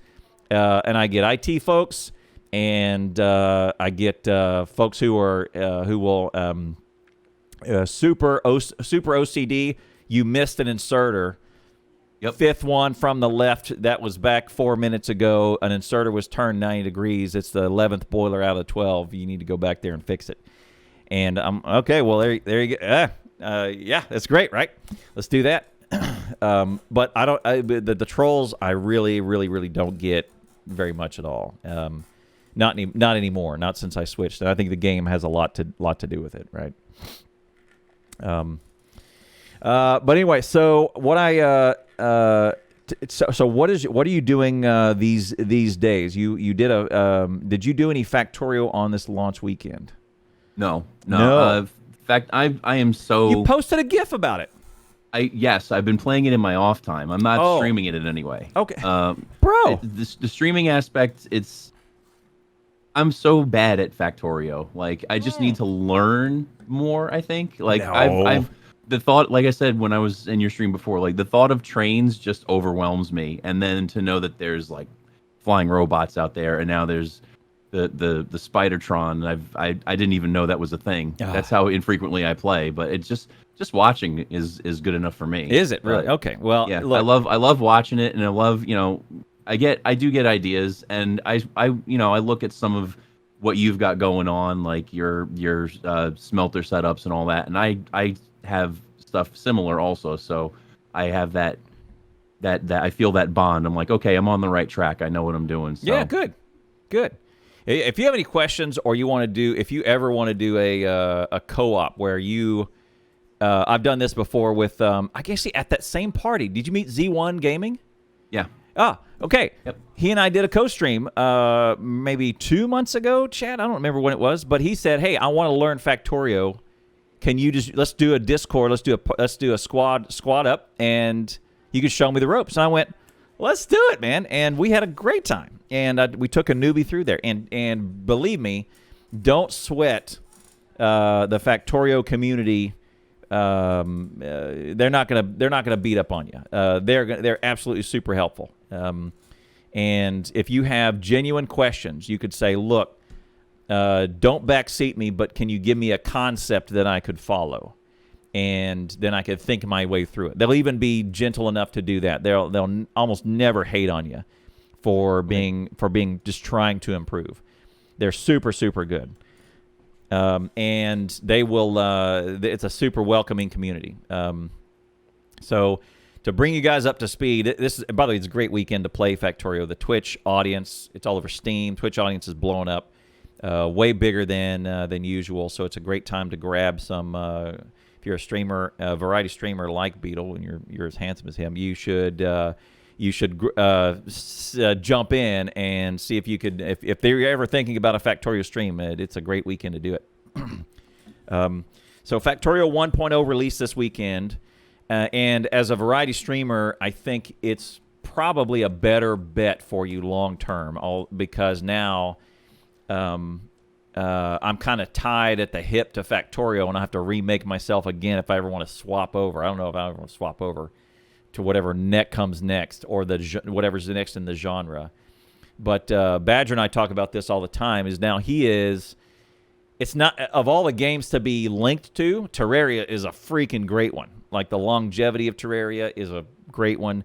[SPEAKER 1] and I get IT folks, and I get folks who will super OCD. You missed an inserter.
[SPEAKER 2] Yep.
[SPEAKER 1] Fifth one from the left, that was back 4 minutes ago. An inserter was turned 90 degrees. It's the 11th boiler out of the 12. You need to go back there and fix it. And I'm okay. Well, there you go. Yeah, that's great, right? Let's do that. But I don't. The trolls, I really, really, really don't get very much at all. Not anymore. Not since I switched. And I think the game has a lot to do with it, right? But anyway, so what what are you doing these days? You did did you do any Factorio on this launch weekend?
[SPEAKER 2] No.
[SPEAKER 1] No.
[SPEAKER 2] In fact, I am so.
[SPEAKER 1] You posted a GIF about it.
[SPEAKER 2] Yes, I've been playing it in my off time. I'm not streaming it in any way.
[SPEAKER 1] Okay,
[SPEAKER 2] bro. The streaming aspect, I'm so bad at Factorio. Like, I just need to learn more. I think. Like,
[SPEAKER 1] no.
[SPEAKER 2] I've the thought, like I said when I was in your stream before, like the thought of trains just overwhelms me. And then to know that there's like flying robots out there, and now there's the Spidertron. I didn't even know that was a thing. That's how infrequently I play. But it's just watching is good enough for me.
[SPEAKER 1] Is it really? Okay. Well,
[SPEAKER 2] yeah.
[SPEAKER 1] Look.
[SPEAKER 2] I love watching it, and I love I do get ideas, and I look at some of what you've got going on, like your smelter setups and all that, and I have stuff similar also, so I have that I feel that bond. I'm like, okay, I'm on the right track. I know what I'm doing. So.
[SPEAKER 1] Yeah, good. If you have any questions, or if you ever want to do a co-op where I've done this before with, I guess at that same party. Did you meet Z1 Gaming?
[SPEAKER 2] Yeah.
[SPEAKER 1] Ah, okay.
[SPEAKER 2] Yep.
[SPEAKER 1] He and I did a co-stream maybe 2 months ago, Chad. I don't remember when it was, but he said, hey, I want to learn Factorio. Can you let's do a Discord, let's do a squad up, and you can show me the ropes. And I went, let's do it, man. And we had a great time. And we took a newbie through there. And believe me, don't sweat the Factorio community. They're not gonna beat up on you. They're absolutely super helpful. And if you have genuine questions, you could say, look, don't backseat me, but can you give me a concept that I could follow? And then I could think my way through it. They'll even be gentle enough to do that. They'll almost never hate on you for being just trying to improve. They're super, super good. And they will. It's a super welcoming community. So to bring you guys up to speed, by the way, it's a great weekend to play Factorio. The Twitch audience, it's all over Steam. Twitch audience is blowing up, way bigger than usual. So it's a great time to grab some. If you're a streamer, a variety streamer like Beetle, and you're as handsome as him, you should jump in and see if you could. If they're ever thinking about a Factorio stream, it's a great weekend to do it. So Factorio 1.0 released this weekend, and as a variety streamer, I think it's probably a better bet for you long term, because now I'm kind of tied at the hip to Factorio, and I have to remake myself again if I ever want to swap over. I don't know if I ever want to swap over to whatever comes next, or whatever's next in the genre. But Badger and I talk about this all the time. It's not, of all the games to be linked to, Terraria is a freaking great one. Like, the longevity of Terraria is a great one.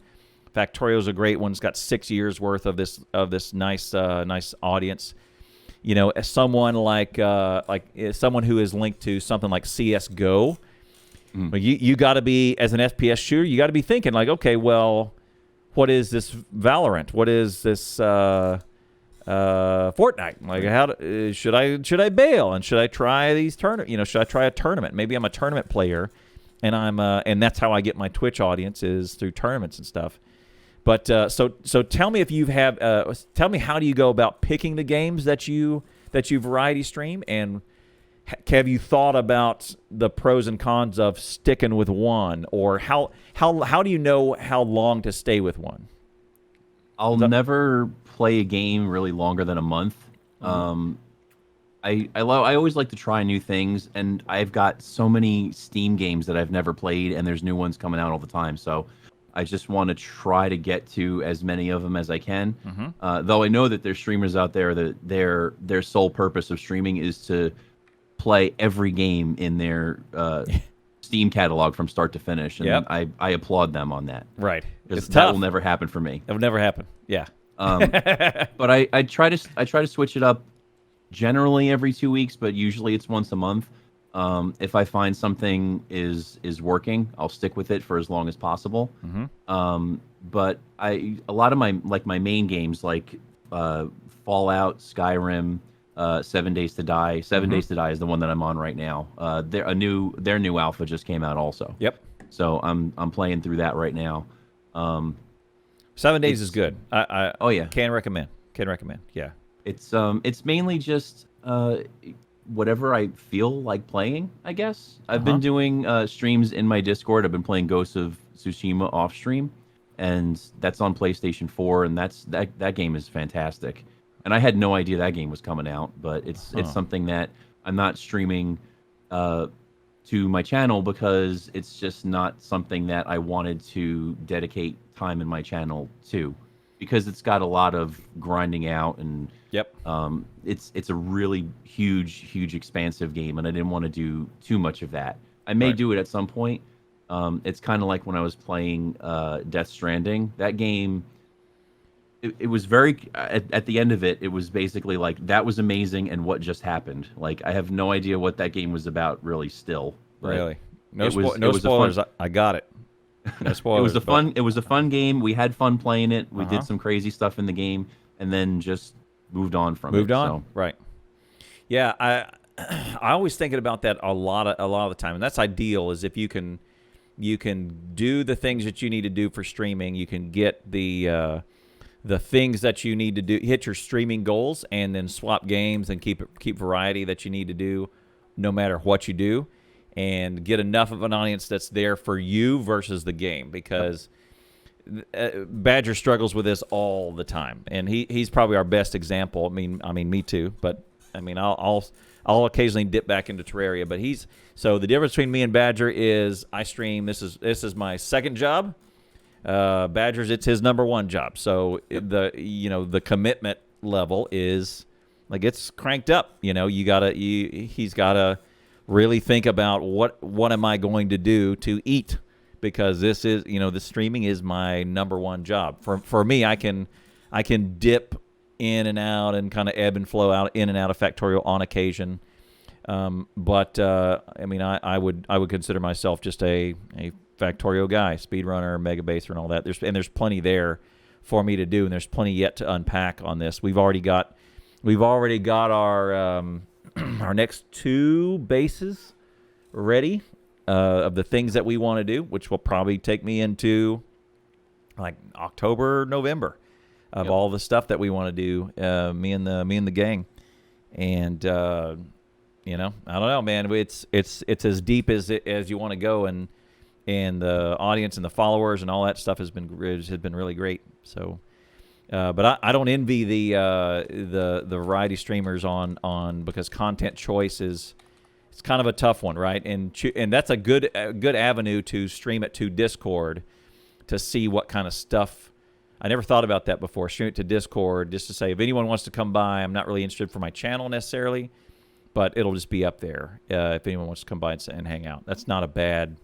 [SPEAKER 1] Factorio is a great one. It's got 6 years worth of this nice audience. As someone like someone who is linked to something like CS:GO, But you got to be, as an FPS shooter, you got to be thinking like, okay, well, what is this Valorant? What is this Fortnite? Like, should I bail, and should I try these should I try a tournament? Maybe I'm a tournament player, and and that's how I get my Twitch audience, is through tournaments and stuff. But so tell me if tell me, how do you go about picking the games that you variety stream, and have you thought about the pros and cons of sticking with one, or how do you know how long to stay with one?
[SPEAKER 2] I'll never play a game really longer than a month. I always like to try new things, and I've got so many Steam games that I've never played, and there's new ones coming out all the time. So I just want to try to get to as many of them as I can. Though I know that there's streamers out there that their sole purpose of streaming is to play every game in their Steam catalog from start to finish, and I applaud them on that.
[SPEAKER 1] Right,
[SPEAKER 2] because that will never happen for me.
[SPEAKER 1] That will never happen. Yeah.
[SPEAKER 2] But I try to switch it up generally every 2 weeks, but usually it's once a month. If I find something is working, I'll stick with it for as long as possible. But a lot of my main games, like Fallout, Skyrim, 7 Days to Die. 7 Days to Die is the one that I'm on right now. Their new alpha just came out also.
[SPEAKER 1] Yep.
[SPEAKER 2] So I'm playing through that right now.
[SPEAKER 1] 7 Days is good.
[SPEAKER 2] Oh yeah.
[SPEAKER 1] Can recommend. Yeah.
[SPEAKER 2] It's mainly just whatever I feel like playing, I guess. I've been doing streams in my Discord. I've been playing Ghosts of Tsushima off stream, and that's on PlayStation 4, and that game is fantastic. And I had no idea that game was coming out, but it's something that I'm not streaming to my channel because it's just not something that I wanted to dedicate time in my channel to, because it's got a lot of grinding out, and it's a really huge expansive game, and I didn't want to do too much of that. I may do it at some point. It's kind of like when I was playing Death Stranding. That game, it was very at the end of it, it was basically like, that was amazing, and what just happened? Like, I have no idea what that game was about really still.
[SPEAKER 1] Really? No spoilers. I got it. No spoilers.
[SPEAKER 2] It was a fun game. We had fun playing it. We did some crazy stuff in the game, and then just moved on from it.
[SPEAKER 1] Moved on. So. Right. Yeah, I always thinking about that a lot of the time, and that's ideal, is if you can do the things that you need to do for streaming. You can get the things that you need to do, hit your streaming goals, and then swap games and keep variety that you need to do no matter what you do, and get enough of an audience that's there for you versus the game, because Badger struggles with this all the time, and he's probably our best example. I mean me too, but I mean I'll occasionally dip back into Terraria, but so the difference between me and Badger is I stream. This is my second job. Badger's, it's his number one job. So the commitment level is like, it's cranked up. He's gotta really think about what am I going to do to eat, because this is the streaming is my number one job. For me, I can dip in and out and kind of ebb and flow out in and out of Factorial on occasion. But I mean, I would consider myself just a Factorio guy, speedrunner, mega baser, and all that. There's plenty there for me to do, and there's plenty yet to unpack on this. We've already got our our next 2 bases ready of the things that we want to do, which will probably take me into like October, November, of all the stuff that we want to do. Me and the gang, and I don't know, man. It's as deep as you want to go, and the audience and the followers and all that stuff has been really great. So, but I don't envy the variety streamers on because content choice it's kind of a tough one, right? And that's a good avenue to stream it to Discord to see what kind of stuff. I never thought about that before. Stream it to Discord just to say, if anyone wants to come by, I'm not really interested for my channel necessarily, but it'll just be up there if anyone wants to come by and hang out. That's not a bad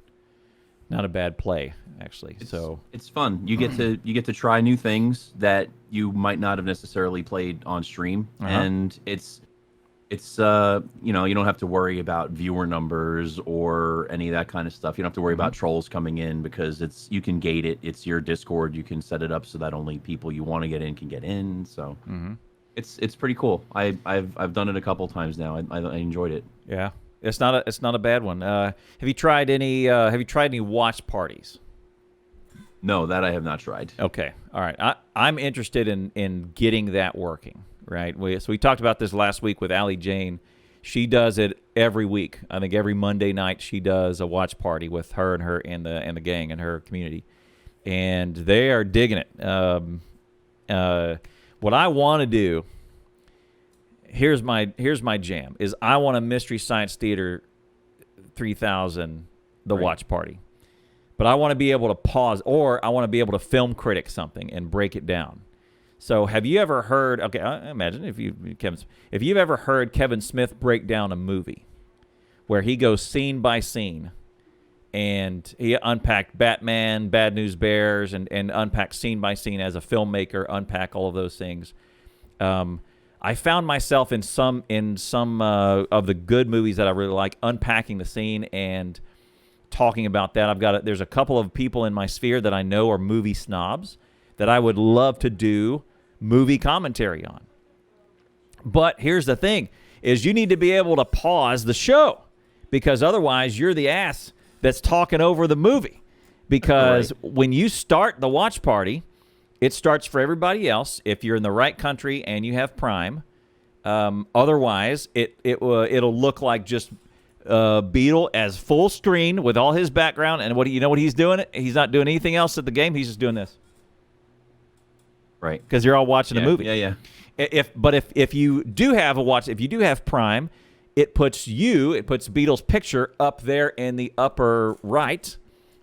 [SPEAKER 1] play, actually.
[SPEAKER 2] It's fun. You get to try new things that you might not have necessarily played on stream, and It's you know, you don't have to worry about viewer numbers or any of that kind of stuff. You don't have to worry about trolls coming in because you can gate it. It's your Discord. You can set it up so that only people you want to get in can get in. So it's pretty cool. I've done it a couple times now. I enjoyed it.
[SPEAKER 1] Yeah, it's not a bad one. Have you tried any watch parties?
[SPEAKER 2] No, that I have not tried.
[SPEAKER 1] Okay, all right. I'm interested in getting that working. Right. So we talked about this last week with Allie Jane. She does it every week. I think every Monday night she does a watch party with her and the gang and her community, and they are digging it. What I want to do, here's my jam, is I want a Mystery Science Theater 3000 watch party, but I want to be able to pause, or I want to be able to film critic something and break it down. So have you ever heard, okay, I imagine if you've ever heard Kevin Smith break down a movie where he goes scene by scene and he unpacked Batman, Bad News Bears, and unpacked scene by scene as a filmmaker, unpack all of those things. I found myself in some of the good movies that I really like unpacking the scene and talking about that. There's a couple of people in my sphere that I know are movie snobs that I would love to do movie commentary on. But here's the thing, is you need to be able to pause the show, because otherwise you're the ass that's talking over the movie. Because when you start the watch party, it starts for everybody else if you're in the right country and you have Prime. Otherwise, it'll look like just Beetle as full screen with all his background. And what he's doing? He's not doing anything else at the game. He's just doing this.
[SPEAKER 2] Right,
[SPEAKER 1] because you're all watching a movie.
[SPEAKER 2] Yeah.
[SPEAKER 1] If you do have Prime, it puts Beetle's picture up there in the upper right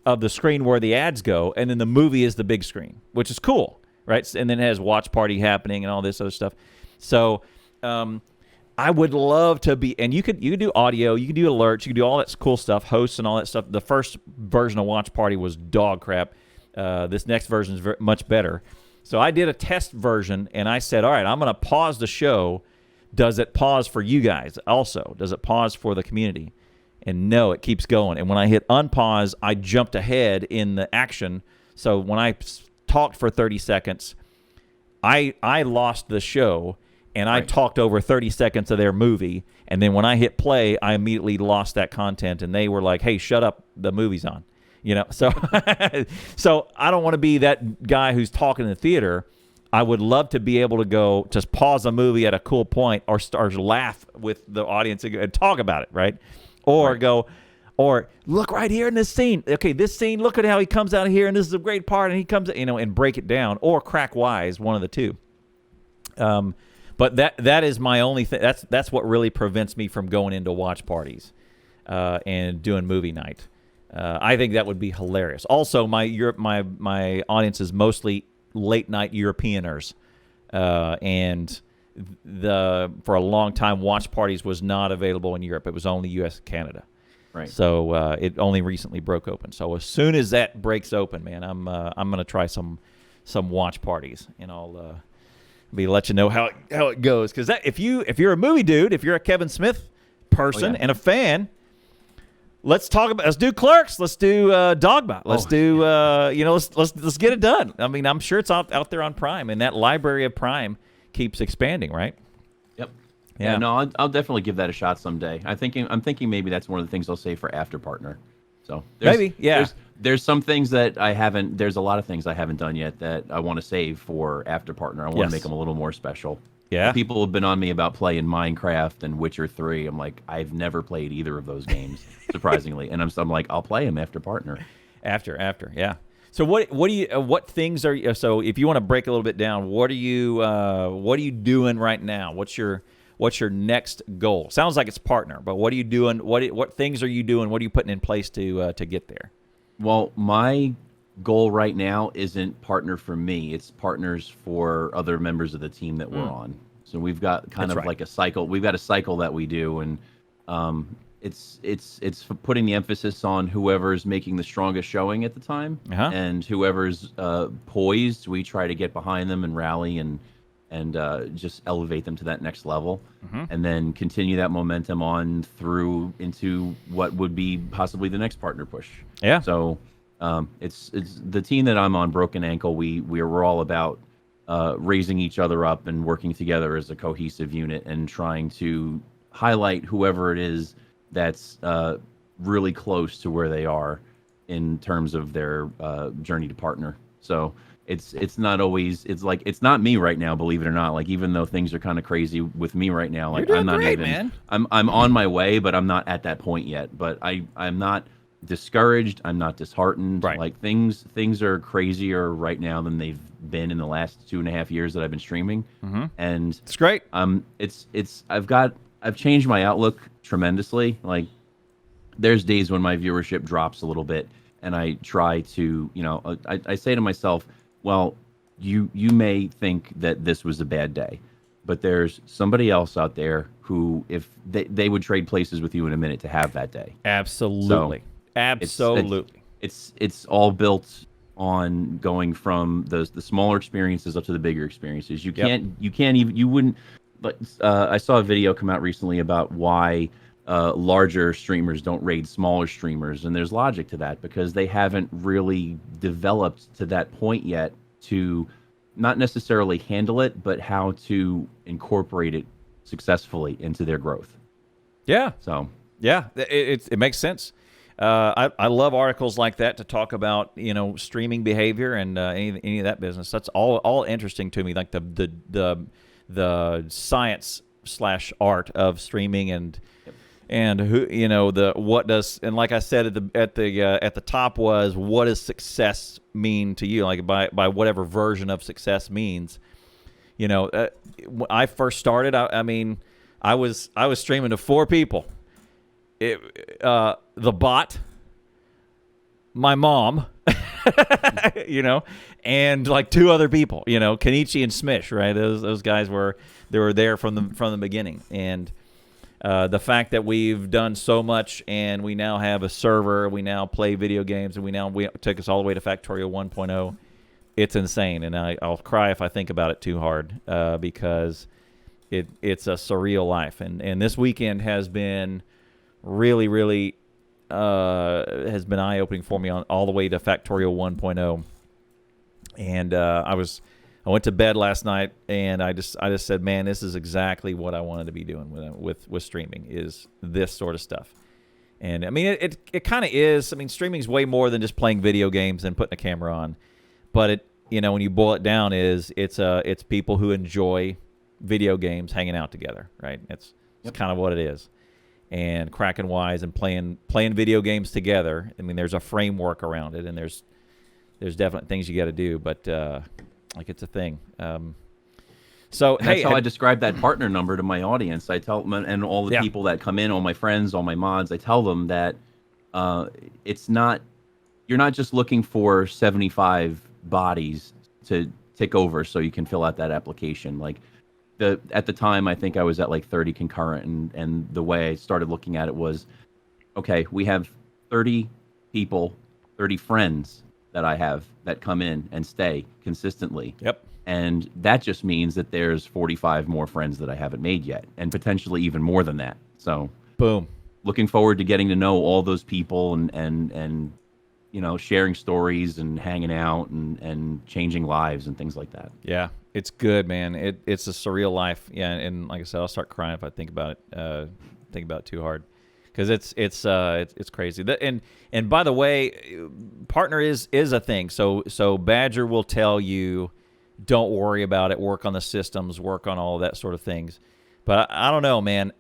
[SPEAKER 1] of the screen where the ads go, and then the movie is the big screen, which is cool, right? And then it has watch party happening and all this other stuff. So, I would love to be, and you could do audio, you could do alerts, you could do all that cool stuff, hosts and all that stuff. The first version of Watch Party was dog crap. This next version is much better. So I did a test version, and I said, all right, I'm going to pause the show. Does it pause for you guys also? Does it pause for the community? And no, it keeps going. And when I hit unpause, I jumped ahead in the action. So when I talked for 30 seconds, I lost the show, and I talked over 30 seconds of their movie. And then when I hit play, I immediately lost that content, and they were like, hey, shut up, the movie's on. So I don't want to be that guy who's talking in the theater. I would love to be able to go just pause a movie at a cool point, or laugh with the audience and talk about it, right? Or look right here in this scene. Okay, this scene, look at how he comes out of here, and this is a great part, and he comes, and break it down, or crack wise, one of the two. But that is my only thing. That's what really prevents me from going into watch parties and doing movie night. I think that would be hilarious. Also, my audience is mostly late night Europeaners, and for a long time, watch parties was not available in Europe. It was only U.S. and Canada.
[SPEAKER 2] Right.
[SPEAKER 1] So it only recently broke open. So as soon as that breaks open, man, I'm gonna try some watch parties, and I'll let you know how it goes. Because if you're a movie dude, if you're a Kevin Smith person and a fan. Let's do Clerks. Let's do Dogma. Let's do let's get it done. I mean, I'm sure it's out there on Prime, and that library of Prime keeps expanding, right?
[SPEAKER 2] Yep. Yeah. No, I'll definitely give that a shot someday. I'm thinking maybe that's one of the things I'll save for After Partner. So
[SPEAKER 1] maybe, yeah.
[SPEAKER 2] There's some things that I haven't. There's a lot of things I haven't done yet that I want to save for After Partner. I want to make them a little more special.
[SPEAKER 1] Yeah.
[SPEAKER 2] People have been on me about playing Minecraft and Witcher 3. I'm like, I've never played either of those games, surprisingly. And I'm like, I'll play them After Partner.
[SPEAKER 1] After, yeah. So what things are you, so if you want to break a little bit down, what are you doing right now? What's your next goal? Sounds like it's partner, but what are you doing? What things are you doing? What are you putting in place to get there?
[SPEAKER 2] Well, my goal right now isn't partner for me. It's partners for other members of the team that we're on. So we've got kind of like a cycle. We've got a cycle that we do, and it's putting the emphasis on whoever's making the strongest showing at the time, and whoever's poised. We try to get behind them and rally and and just elevate them to that next level,
[SPEAKER 1] Mm-hmm.
[SPEAKER 2] and then continue that momentum on through into what would be possibly the next partner push.
[SPEAKER 1] Yeah.
[SPEAKER 2] So it's the team that I'm on, Broken Ankle. We're all about raising each other up and working together as a cohesive unit and trying to highlight whoever it is that's really close to where they are in terms of their journey to partner. So it's not always, it's not me right now, believe it or not. Like, even though things are kind of crazy with me right now, like,
[SPEAKER 1] You're doing
[SPEAKER 2] I'm not
[SPEAKER 1] great,
[SPEAKER 2] even
[SPEAKER 1] man.
[SPEAKER 2] I'm on my way, but I'm not at that point yet. But I'm not discouraged. I'm not disheartened.
[SPEAKER 1] Right.
[SPEAKER 2] Like, things are crazier right now than they've been in the last 2.5 years that I've been streaming.
[SPEAKER 1] Mm-hmm.
[SPEAKER 2] And
[SPEAKER 1] It's great.
[SPEAKER 2] I've changed my outlook tremendously. Like, there's days when my viewership drops a little bit, and I try to, I say to myself, well, you may think that this was a bad day, but there's somebody else out there who, if they would trade places with you in a minute to have that day.
[SPEAKER 1] Absolutely.
[SPEAKER 2] So
[SPEAKER 1] Absolutely.
[SPEAKER 2] it's all built on going from the smaller experiences up to the bigger experiences. You can't even, you wouldn't. But I saw a video come out recently about why larger streamers don't raid smaller streamers, and there's logic to that because they haven't really developed to that point yet to not necessarily handle it, but how to incorporate it successfully into their growth.
[SPEAKER 1] Yeah.
[SPEAKER 2] So
[SPEAKER 1] Yeah, it makes sense. I love articles like that to talk about, streaming behavior and any of that business. That's all interesting to me, like the science / art of streaming and who, what does, and like I said at the top was, what does success mean to you? Like, by whatever version of success means. When I first started, I was streaming to 4 people. The bot, my mom, and like 2 other people, Kenichi and Smish, right? Those guys were there from the beginning. And the fact that we've done so much, and we now have a server, we now play video games, and we took us all the way to Factorial 1.0. It's insane, and I'll cry if I think about it too hard, because it's a surreal life. And this weekend has been really, really has been eye-opening for me on all the way to Factorial 1.0. And I went to bed last night, and I just said, man, this is exactly what I wanted to be doing with streaming, is this sort of stuff. And it kind of is. Streaming's way more than just playing video games and putting a camera on. But it, when you boil it down, it's people who enjoy video games hanging out together, right? It's kind of what it is. And cracking wise and playing video games together. There's a framework around it, and there's definite things you got to do, but it's a thing. So
[SPEAKER 2] that's how I describe that partner number to my audience. I tell them, and all the people that come in, all my friends, all my mods, I tell them that you're not just looking for 75 bodies to tick over so you can fill out that application. Like, at the time, I think I was at like 30 concurrent, and the way I started looking at it was, okay, we have 30 people, 30 friends that I have that come in and stay consistently.
[SPEAKER 1] Yep.
[SPEAKER 2] And that just means that there's 45 more friends that I haven't made yet, and potentially even more than that. So,
[SPEAKER 1] boom.
[SPEAKER 2] Looking forward to getting to know all those people and sharing stories and hanging out and changing lives and things like that.
[SPEAKER 1] Yeah, it's good, man. It's a surreal life. Yeah, and like I said, I'll start crying if I think about it too hard, because it's crazy. And by the way, partner is a thing. So Badger will tell you, don't worry about it. Work on the systems. Work on all of that sort of things. But I don't know, man.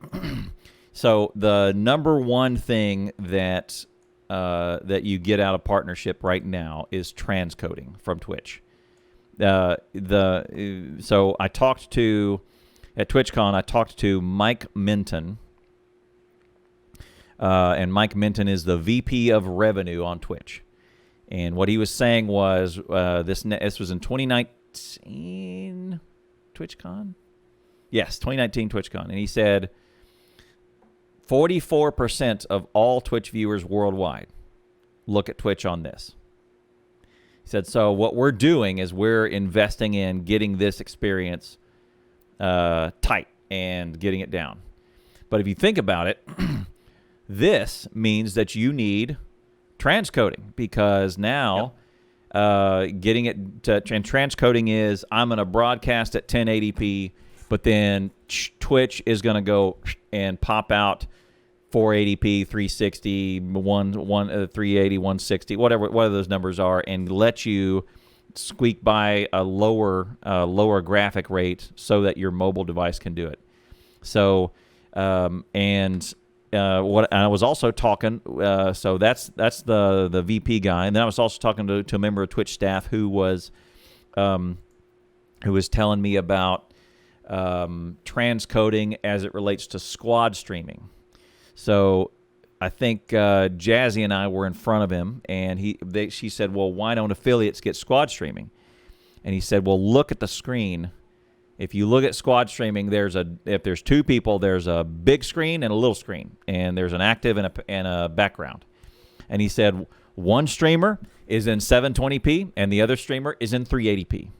[SPEAKER 1] So the number one thing that you get out of partnership right now is transcoding from Twitch. So I talked to, at TwitchCon, I talked to Mike Minton, and Mike Minton is the VP of Revenue on Twitch. And what he was saying was, this was in 2019 TwitchCon? Yes, 2019 TwitchCon. And he said 44% of all Twitch viewers worldwide look at Twitch on this. He said, so what we're doing is we're investing in getting this experience tight and getting it down. But if you think about it, this means that you need transcoding, because now getting it to, and transcoding is, I'm going to broadcast at 1080p, but then Twitch is going to go and pop out 480p, 360, 380, 160, whatever those numbers are, and let you squeak by a lower graphic rate so that your mobile device can do it. So what I was also talking, so that's the VP guy, and then I was also talking to a member of Twitch staff who was telling me about transcoding as it relates to squad streaming. So I think Jazzy and I were in front of him, and she said, well, why don't affiliates get squad streaming? And he said, well, look at the screen. If you look at squad streaming, if there's two people, there's a big screen and a little screen, and there's an active and a background. And he said one streamer is in 720p and the other streamer is in 380p.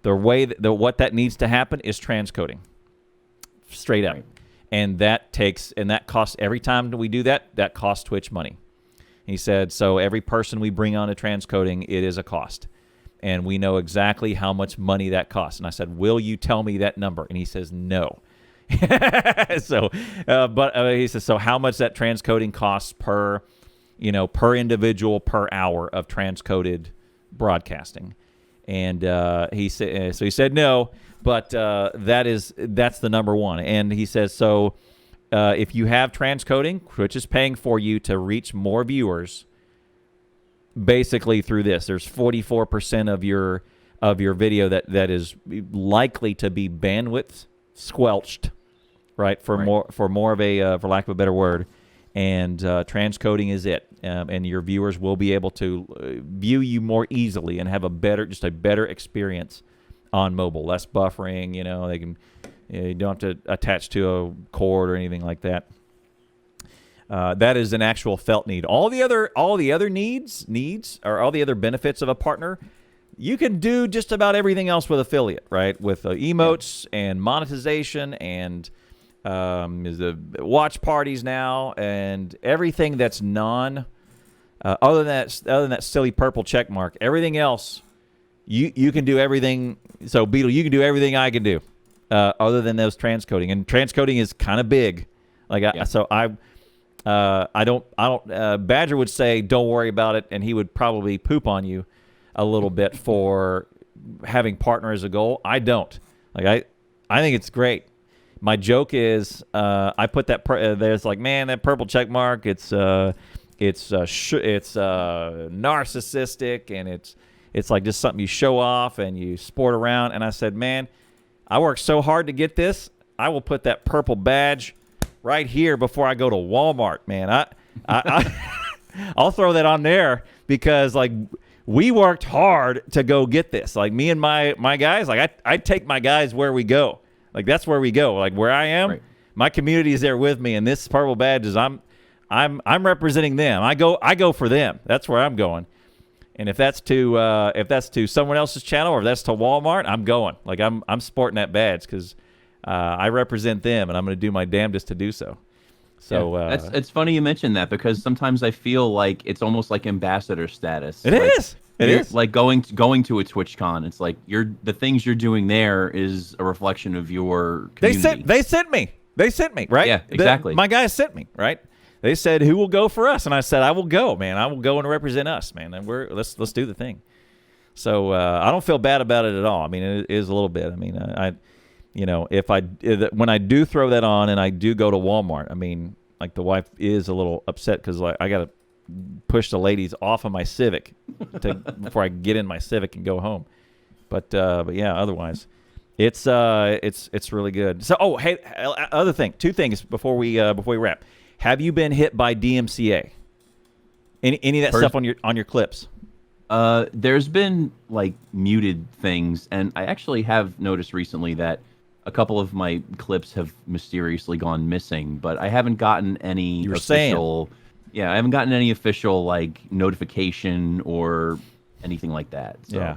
[SPEAKER 1] What that needs to happen is transcoding, straight up. Right. And that costs, every time we do that costs Twitch money. He said, so every person we bring on to transcoding, it is a cost. And we know exactly how much money that costs. And I said, will you tell me that number? And he says, no. So, he says, so how much that transcoding costs per individual per hour of transcoded broadcasting? And he said no, but that's the number one. And he says, so if you have transcoding, Twitch is paying for you to reach more viewers. Basically through this, there's 44% of your video that is likely to be bandwidth squelched, right? For more of a for lack of a better word, and transcoding is it, and your viewers will be able to view you more easily and have a better experience on mobile, less buffering. They can, you don't have to attach to a cord or anything like that. That is an actual felt need. All the other needs, or all the other benefits of a partner, you can do just about everything else with affiliate, right? With emotes and monetization and the watch parties now and everything that's other than that silly purple check mark. Everything else, you can do everything. So Beetle, you can do everything I can do, other than those transcoding. And transcoding is kind of big. Badger would say, don't worry about it, and he would probably poop on you a little bit for having partner as a goal. I don't. I think it's great. My joke is, I put that there's that purple check mark. It's narcissistic, and it's like just something you show off and you sport around. And I said, man, I worked so hard to get this. I will put that purple badge right here before I go to Walmart, man. I'll throw that on there because we worked hard to go get this. Me and my guys, I take my guys where we go. That's where we go. Where I am, right. My community is there with me, and this purple badge is I'm representing them. I go for them. That's where I'm going. And if that's to someone else's channel or if that's to Walmart, I'm going. I'm sporting that badge because I represent them, and I'm going to do my damnedest to do so. So
[SPEAKER 2] it's funny you mentioned that because sometimes I feel like it's almost like ambassador status.
[SPEAKER 1] It is. It is
[SPEAKER 2] like going to a TwitchCon. It's like the things you're doing there is a reflection of your community.
[SPEAKER 1] They sent me, right?
[SPEAKER 2] Yeah, exactly.
[SPEAKER 1] My guys sent me, right? They said, who will go for us? And I said, I will go, man. I will go and represent us, man. And let's do the thing. So I don't feel bad about it at all. I mean, it is a little bit. I mean, when I do throw that on and I do go to Walmart, I mean, the wife is a little upset because I got to push the ladies off of my Civic before I get in my Civic and go home. But yeah, otherwise, it's really good. So hey, other thing, two things before we wrap. Have you been hit by DMCA? Any of that stuff on your clips?
[SPEAKER 2] There's been muted things, and I actually have noticed recently that a couple of my clips have mysteriously gone missing, but I haven't gotten any official. Yeah, I haven't gotten any official notification or anything like that. So.
[SPEAKER 1] Yeah.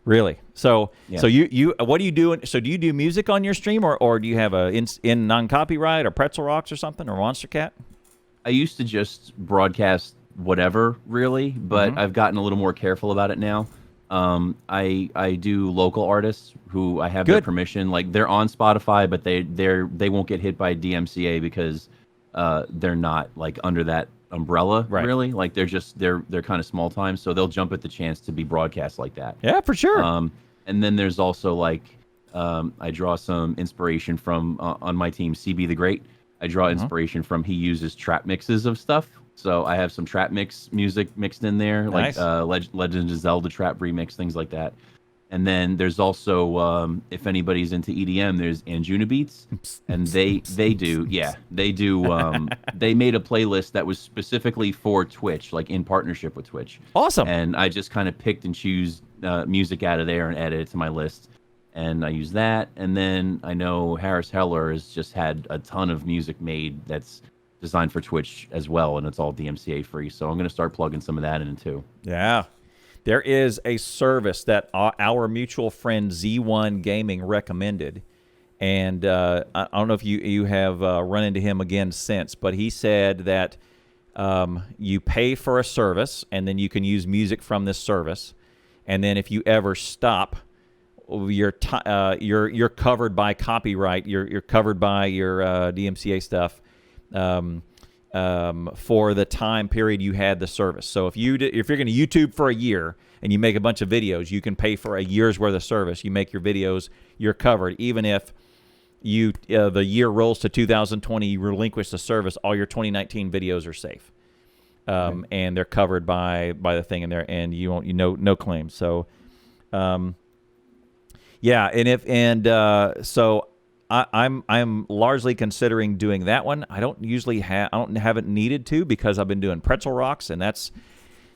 [SPEAKER 1] Really? So
[SPEAKER 2] Yeah.
[SPEAKER 1] so you what do you do? So do you do music on your stream, or do you have a in non-copyright or Pretzel Rocks or something, or Monster Cat?
[SPEAKER 2] I used to just broadcast whatever, really, but I've gotten a little more careful about it now. I do local artists who I have their
[SPEAKER 1] Good.
[SPEAKER 2] permission. Like they're on Spotify, but they won't get hit by DMCA because they're not like under that umbrella,
[SPEAKER 1] Right.
[SPEAKER 2] really. Like they're kind of small time, so they'll jump at the chance to be broadcast like that.
[SPEAKER 1] Yeah, for sure.
[SPEAKER 2] And then there's also like I draw some inspiration from on my team, CB the Great. I draw inspiration from he uses trap mixes of stuff. So I have some trap mix music mixed in there,
[SPEAKER 1] Nice.
[SPEAKER 2] like Legend of Zelda trap remix, things like that. And then there's also if anybody's into EDM, there's Anjuna Beats, and they do they made a playlist that was specifically for Twitch, like in partnership with Twitch.
[SPEAKER 1] Awesome.
[SPEAKER 2] And I just kind of picked and choose music out of there and added it to my list. And I use that. And then I know Harris Heller has just had a ton of music made that's designed for Twitch as well, and it's all DMCA free. So I'm going to start plugging some of that in too.
[SPEAKER 1] Yeah. There is a service that our mutual friend Z1 Gaming recommended. And I don't know if you have run into him again since, but he said that you pay for a service, and then you can use music from this service. And then if you ever stop, you're covered by copyright. You're covered by your DMCA stuff for the time period you had the service. So if you're going to YouTube for a year and you make a bunch of videos, you can pay for a year's worth of service. You make your videos, you're covered. Even if the year rolls to 2020, you relinquish the service, all your 2019 videos are safe, and they're covered by the thing in there, and no claims. So. Yeah, so I'm largely considering doing that one. I haven't needed to because I've been doing Pretzel Rocks, and that's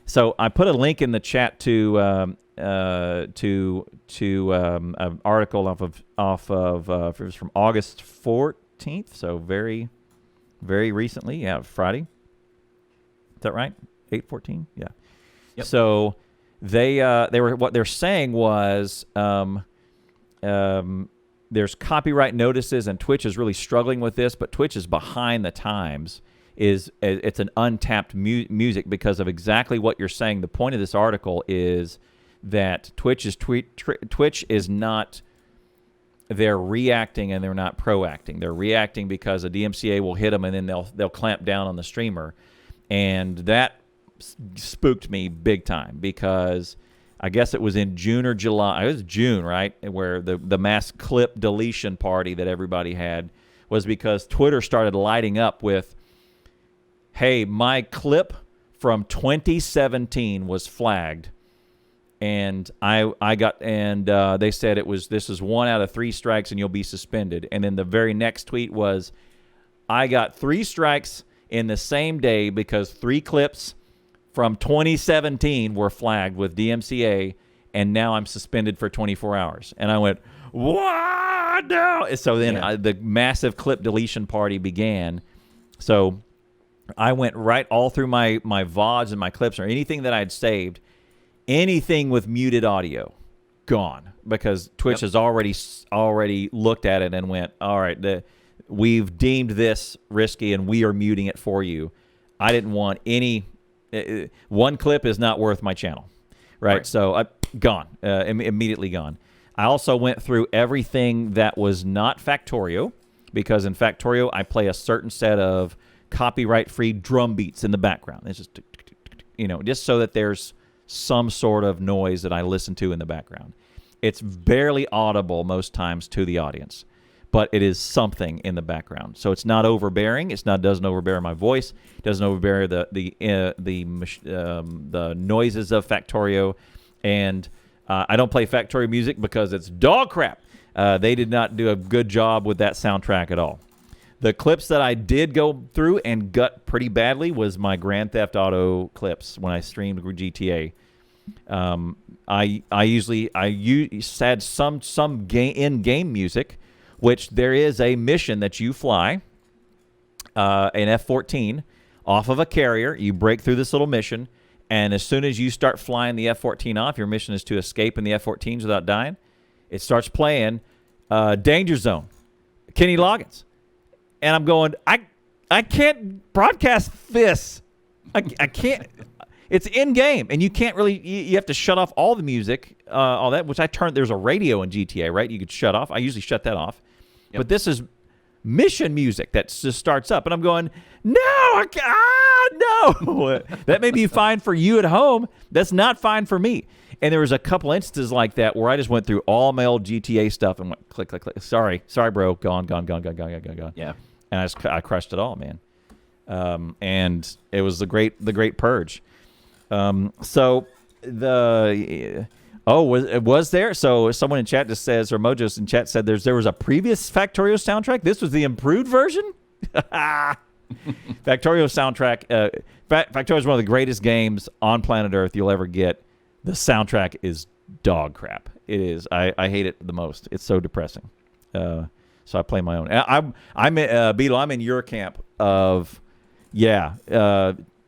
[SPEAKER 1] so I put a link in the chat to an article off of it was from August 14th, so very very recently. Yeah, Friday. Is that right? 8/14. Yeah.
[SPEAKER 2] Yep.
[SPEAKER 1] So they were what they're saying was. There's copyright notices, and Twitch is really struggling with this, but Twitch is behind the times. It's an untapped music because of exactly what you're saying. The point of this article is that Twitch is not, they're reacting and they're not proacting. They're reacting because a DMCA will hit them, and then they'll clamp down on the streamer. And that spooked me big time because I guess it was in June or July. It was June, right? Where the mass clip deletion party that everybody had was because Twitter started lighting up with, hey, my clip from 2017 was flagged. And they said this is 1 out of 3 strikes and you'll be suspended. And then the very next tweet was, I got 3 strikes in the same day because 3 clips from 2017 were flagged with DMCA, and now I'm suspended for 24 hours. And I went, what? No. So then the massive clip deletion party began. So I went right all through my VODs and my clips or anything that I'd saved, anything with muted audio, gone. Because Twitch has already looked at it and went, all right, we've deemed this risky, and we are muting it for you. I didn't want any... one clip is not worth my channel, right? So gone, immediately gone. I also went through everything that was not Factorio, because in Factorio I play a certain set of copyright-free drum beats in the background. It's just, just so that there's some sort of noise that I listen to in the background. It's barely audible most times to the audience, but it is something in the background. So it's not overbearing. Doesn't overbear my voice. It doesn't overbear the noises of Factorio. And I don't play Factorio music because it's dog crap. They did not do a good job with that soundtrack at all. The clips that I did go through and gut pretty badly was my Grand Theft Auto clips when I streamed GTA. I had some in-game music, which there is a mission that you fly, an F-14, off of a carrier. You break through this little mission, And as soon as you start flying the F-14 off, your mission is to escape in the F-14s without dying. It starts playing Danger Zone, Kenny Loggins. And I'm going, I can't broadcast this. I can't. It's in-game, and you can't really, you have to shut off all the music, all that, which there's a radio in GTA, right? You could shut off. I usually shut that off. Yep. But this is mission music that just starts up, and I'm going, no. That may be fine for you at home. That's not fine for me. And there was a couple instances like that where I just went through all my old GTA stuff and went click, click, click. Sorry, bro. Gone.
[SPEAKER 2] Yeah.
[SPEAKER 1] And I crushed it all, man. And it was the great purge. So was there? So someone in chat just says, or Mojo's in chat said there was a previous Factorio soundtrack. This was the improved version. Factorio soundtrack. Factorio is one of the greatest games on planet Earth you'll ever get. The soundtrack is dog crap. It is. I hate it the most. It's so depressing. So I play my own. I'm Beetle. I'm in your camp of,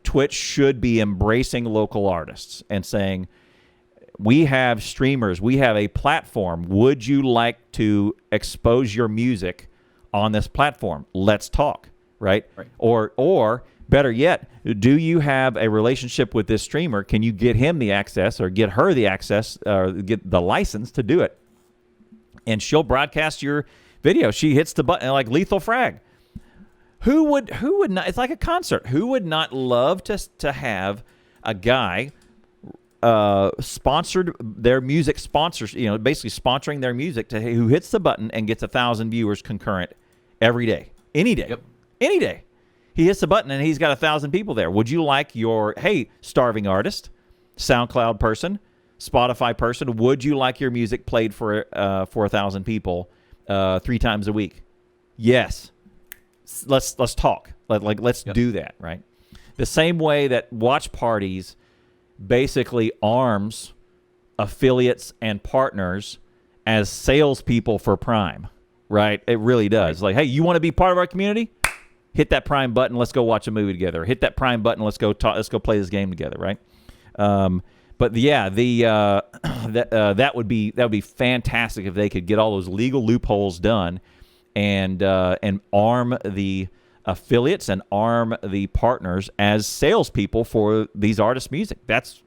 [SPEAKER 1] Twitch should be embracing local artists and saying, we have streamers, we have a platform. Would you like to expose your music on this platform? Let's talk, right? Or better yet, do you have a relationship with this streamer? Can you get him the access or get her the access or get the license to do it? And she'll broadcast your video. She hits the button like Lethal Frag. Who would not? It's like a concert. Who would not love to have a guy sponsored their music sponsors? Basically sponsoring their music who hits the button and gets 1,000 viewers concurrent every day, any day, any day. He hits the button and he's got 1,000 people there. Would you like your starving artist, SoundCloud person, Spotify person? Would you like your music played for 1,000 people 3 times a week? Yes. Let's talk. Let's do that, right? The same way that watch parties basically arms affiliates and partners as salespeople for Prime, right? It really does. Like, hey, you want to be part of our community? Hit that Prime button. Let's go watch a movie together. Hit that Prime button. Let's go talk. Let's go play this game together, right? But that would be fantastic if they could get all those legal loopholes done. And arm the affiliates and arm the partners as salespeople for these artists' music. That's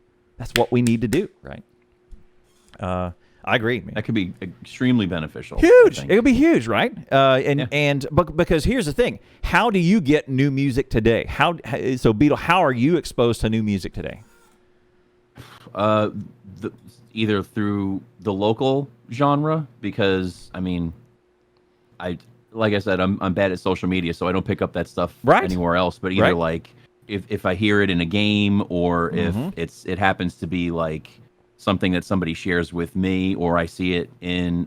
[SPEAKER 1] what we need to do, right? I agree, man.
[SPEAKER 2] That could be extremely beneficial.
[SPEAKER 1] Huge. It would be huge, right? Because here's the thing: how do you get new music today? So Beetle, how are you exposed to new music today?
[SPEAKER 2] Either through the local genre, because like I said, I'm bad at social media, so I don't pick up that stuff anywhere else. But either like if I hear it in a game, or if it happens to be like something that somebody shares with me, or I see it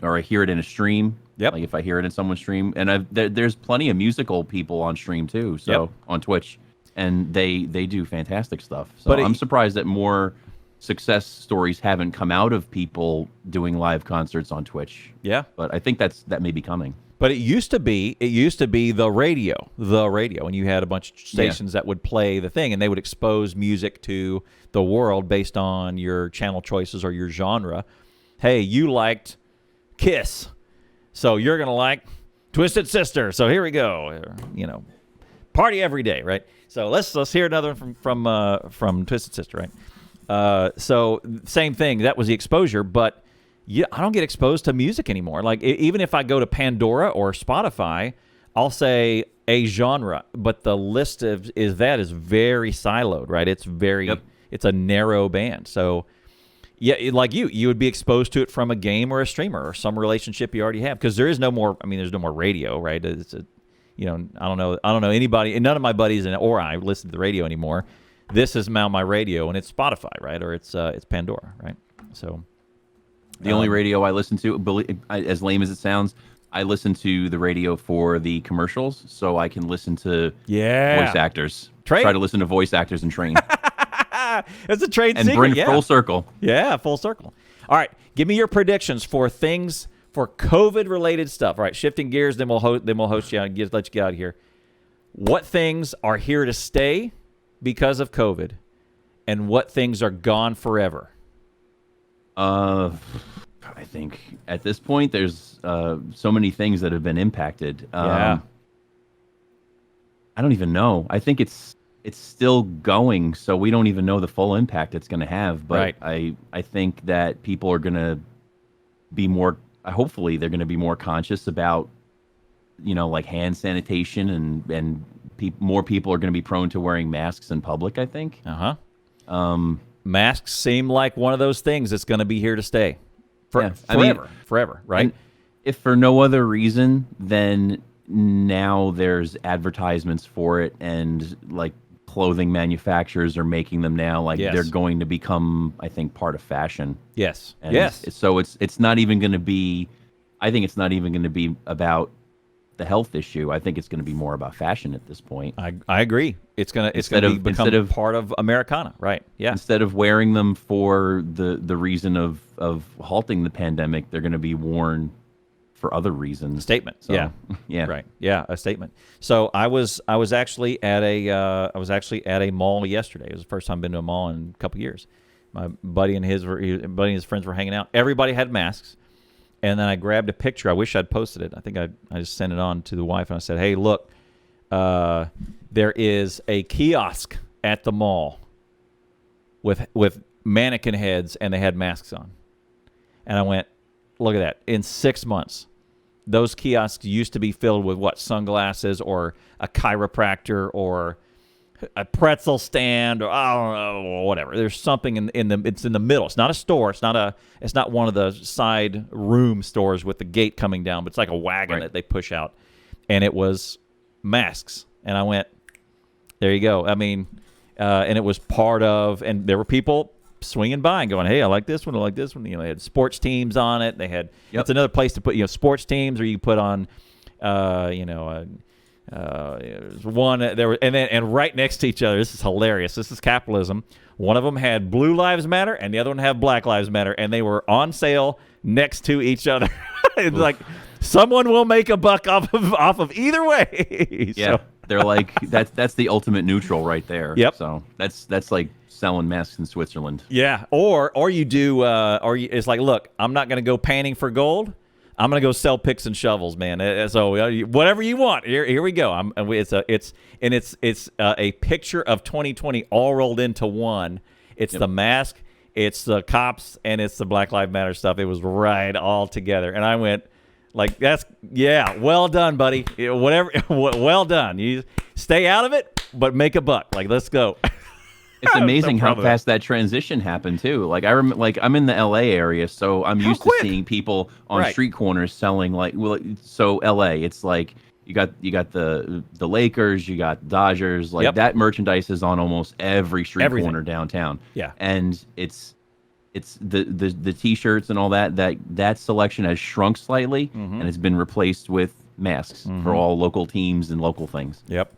[SPEAKER 2] or I hear it in a stream. Yep. Like if I hear it in someone's stream, and there's plenty of musical people on stream too. So on Twitch, and they do fantastic stuff. So I'm surprised that more success stories haven't come out of people doing live concerts on Twitch. Yeah. But I think that may be coming.
[SPEAKER 1] But it used to be the radio, and you had a bunch of stations that would play the thing, and they would expose music to the world based on your channel choices or your genre. Hey, you liked Kiss, so you're gonna like Twisted Sister. So here we go, party every day, right? So let's hear another from Twisted Sister, right? So same thing. That was the exposure, but. Yeah, I don't get exposed to music anymore. Like, even if I go to Pandora or Spotify, I'll say a genre, but the list is very siloed, right? It's it's a narrow band. So, like you would be exposed to it from a game or a streamer or some relationship you already have, because there is no more. There's no more radio, right? I don't know anybody, and none of my buddies or I listen to the radio anymore. This is now my radio, and it's Spotify, right? Or it's Pandora, right? So.
[SPEAKER 2] The only radio I listen to, as lame as it sounds, I listen to the radio for the commercials, so I can listen to voice actors. Try to listen to voice actors and train.
[SPEAKER 1] That's a trade secret.
[SPEAKER 2] And bring full circle.
[SPEAKER 1] Yeah, full circle. All right, give me your predictions for things for COVID-related stuff. All right, shifting gears, then we'll host you out and let you get out of here. What things are here to stay because of COVID, and what things are gone forever?
[SPEAKER 2] I think at this point there's so many things that have been impacted.
[SPEAKER 1] Yeah.
[SPEAKER 2] I don't even know. I think it's still going, so we don't even know the full impact it's going to have. But
[SPEAKER 1] Right.
[SPEAKER 2] I think that people are going to be more. Hopefully, they're going to be more conscious about, like hand sanitation, and more people are going to be prone to wearing masks in public, I think.
[SPEAKER 1] Masks seem like one of those things that's going to be here to stay forever. Forever, right?
[SPEAKER 2] And if for no other reason, then now there's advertisements for it, and like clothing manufacturers are making them now. Like they're going to become, I think, part of fashion.
[SPEAKER 1] Yes.
[SPEAKER 2] And
[SPEAKER 1] yes.
[SPEAKER 2] So it's not even going to be. I think it's not even going to be about the health issue. I think it's going to be more about fashion at this point.
[SPEAKER 1] I agree. It's gonna become part of Americana, right? Yeah.
[SPEAKER 2] Instead of wearing them for the reason of halting the pandemic, they're going to be worn for other reasons.
[SPEAKER 1] Statement.
[SPEAKER 2] So,
[SPEAKER 1] yeah.
[SPEAKER 2] Yeah.
[SPEAKER 1] Right. Yeah. A statement. So I was actually at a mall yesterday. It was the first time I've been to a mall in a couple of years. My buddy and his friends were hanging out. Everybody had masks. And then I grabbed a picture. I wish I'd posted it. I think I just sent it on to the wife, and I said, "Hey, look, there is a kiosk at the mall with mannequin heads, and they had masks on." And I went, "Look at that! In 6 months, those kiosks used to be filled with sunglasses or a chiropractor or a pretzel stand, or I don't know, or whatever. There's something it's in the middle. It's not a store. It's not one of the side room stores with the gate coming down, but it's like a wagon that they push out. And it was masks. And I went, there you go. I mean, and it was part of, and there were people swinging by and going, "Hey, I like this one. I like this one." They had sports teams on it. They had, it's another place to put, sports teams, or you put on, one there were, and right next to each other. This is hilarious. This is capitalism. One of them had Blue Lives Matter, and the other one had Black Lives Matter, and they were on sale next to each other. It's like someone will make a buck off of either way.
[SPEAKER 2] Yeah,
[SPEAKER 1] so.
[SPEAKER 2] They're like that's the ultimate neutral right there.
[SPEAKER 1] Yep.
[SPEAKER 2] So that's like selling masks in Switzerland.
[SPEAKER 1] Yeah, or you do, it's like, look, I'm not going to go panning for gold. I'm gonna go sell picks and shovels, man. So whatever you want, here we go. It's a picture of 2020 all rolled into one. It's the mask, it's the cops, and it's the Black Lives Matter stuff. It was right all together, and I went like, well done, buddy. Whatever, well done. You stay out of it, but make a buck. Like, let's go.
[SPEAKER 2] It's amazing how fast that transition happened too. Like I remember, like I'm in the LA area, so I'm used to seeing people on street corners selling so LA, it's like you got the Lakers, you got Dodgers, like that merchandise is on almost every street corner downtown.
[SPEAKER 1] Yeah.
[SPEAKER 2] And it's the t-shirts and all that selection has shrunk slightly, and it's been replaced with masks for all local teams and local things.
[SPEAKER 1] Yep.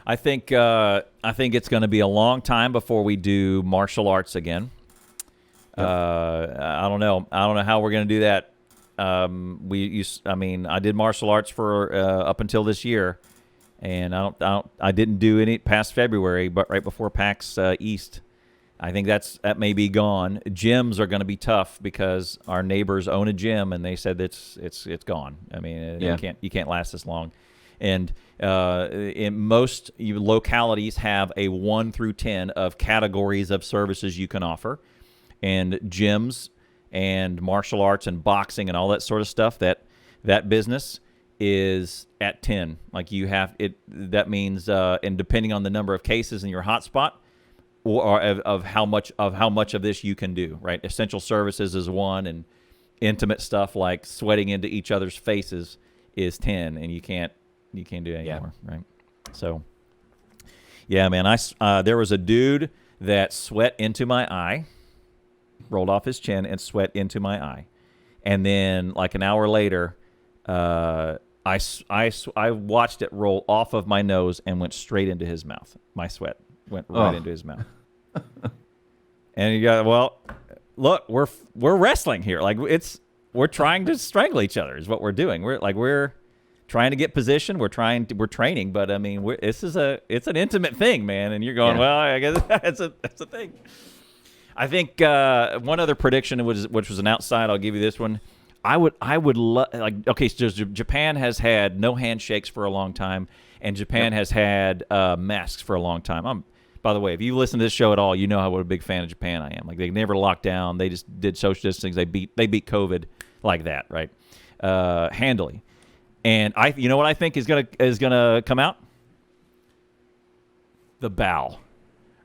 [SPEAKER 1] I think it's going to be a long time before we do martial arts again. Yep. I don't know how we're going to do that. I did martial arts for up until this year, and I didn't do any past February, but right before PAX East. I think that may be gone. Gyms are going to be tough because our neighbors own a gym, and they said it's gone. I mean, you can't last this long. And in most localities have a 1 through 10 of categories of services you can offer. And gyms and martial arts and boxing and all that sort of stuff, that business is at 10. Like you have it. That means, and depending on the number of cases in your hotspot, or of how much of this you can do, right? Essential services is 1, and intimate stuff like sweating into each other's faces is 10, and you can't do it anymore, right? So, yeah, man, there was a dude that sweat into my eye, rolled off his chin and sweat into my eye, and then like an hour later, I watched it roll off of my nose and went straight into his mouth. My sweat went right into his mouth. And you got, look, we're wrestling here. Like we're trying to strangle each other is what we're doing. We're trying to get position. We're training, but I mean, it's an intimate thing, man. And you're going, well, I guess that's a thing. I think one other prediction, which was an outside. I'll give you this one. I would love, like, okay, so Japan has had no handshakes for a long time, and Japan has had masks for a long time. By the way, if you listen to this show at all, you know what a big fan of Japan I am. Like, they never locked down. They just did social distancing. They beat COVID like that, right? Handily. And you know what I think is gonna come out? The bow,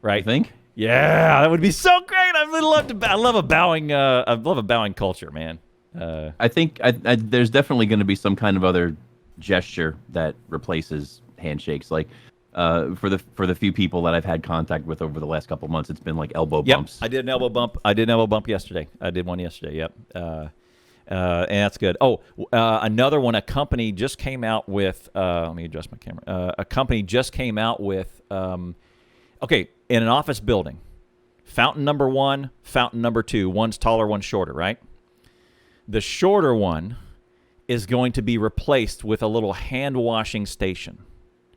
[SPEAKER 1] right?
[SPEAKER 2] You think?
[SPEAKER 1] Yeah, that would be so great. I love a bowing culture, man.
[SPEAKER 2] I think there's definitely going to be some kind of other gesture that replaces handshakes. Like for the few people that I've had contact with over the last couple of months, it's been like elbow bumps.
[SPEAKER 1] I did an elbow bump yesterday. I did one yesterday. Yep. And that's good. Oh, another one. A company just came out with. Let me adjust my camera. A company just came out with. Okay, in an office building, fountain number 1, fountain number 2. One's taller, one's shorter, right? The shorter one is going to be replaced with a little hand washing station.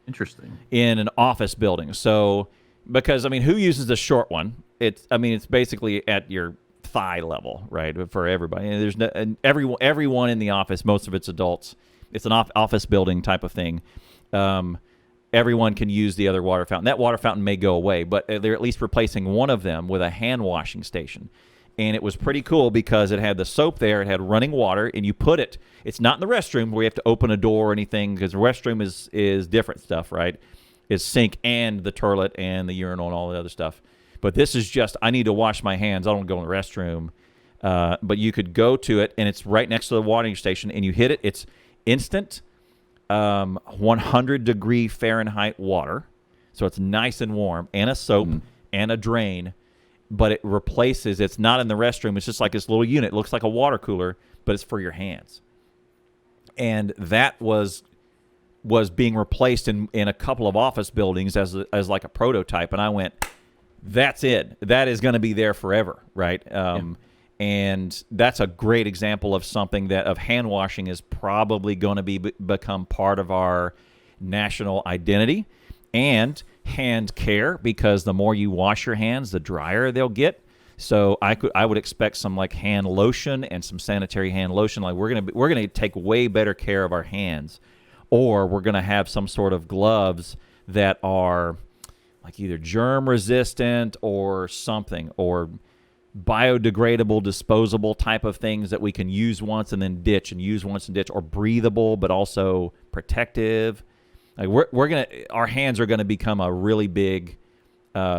[SPEAKER 2] Interesting. In
[SPEAKER 1] an office building. So, because I mean, who uses the short one? It's basically at your thigh level, right? For everybody. And there's everyone in the office. Most of it's adults. It's an office building type of thing. Everyone can use the other water fountain. That water fountain may go away, but they're at least replacing one of them with a hand washing station. And it was pretty cool because it had the soap there, it had running water, and you put it. It's not in the restroom where you have to open a door or anything, because the restroom is different stuff, right? It's sink and the toilet and the urinal and all the other stuff. But this is just, I need to wash my hands. I don't go in the restroom. But you could go to it, and it's right next to the watering station, and you hit it. It's instant 100-degree Fahrenheit water. So it's nice and warm, and a soap and a drain. But it replaces, it's not in the restroom. It's just like this little unit. It looks like a water cooler, but it's for your hands. And that was being replaced in a couple of office buildings as like a prototype. And I went, that's it. That is going to be there forever, right? And that's a great example of something that of hand washing is probably going to become part of our national identity. And hand care, because the more you wash your hands, the drier they'll get. So I would expect some like hand lotion and some sanitary hand lotion. Like we're gonna take way better care of our hands, or we're gonna have some sort of gloves that are like either germ resistant or something, or biodegradable, disposable type of things that we can use once and then ditch, and use once and ditch, or breathable but also protective. Like our hands are gonna become a really big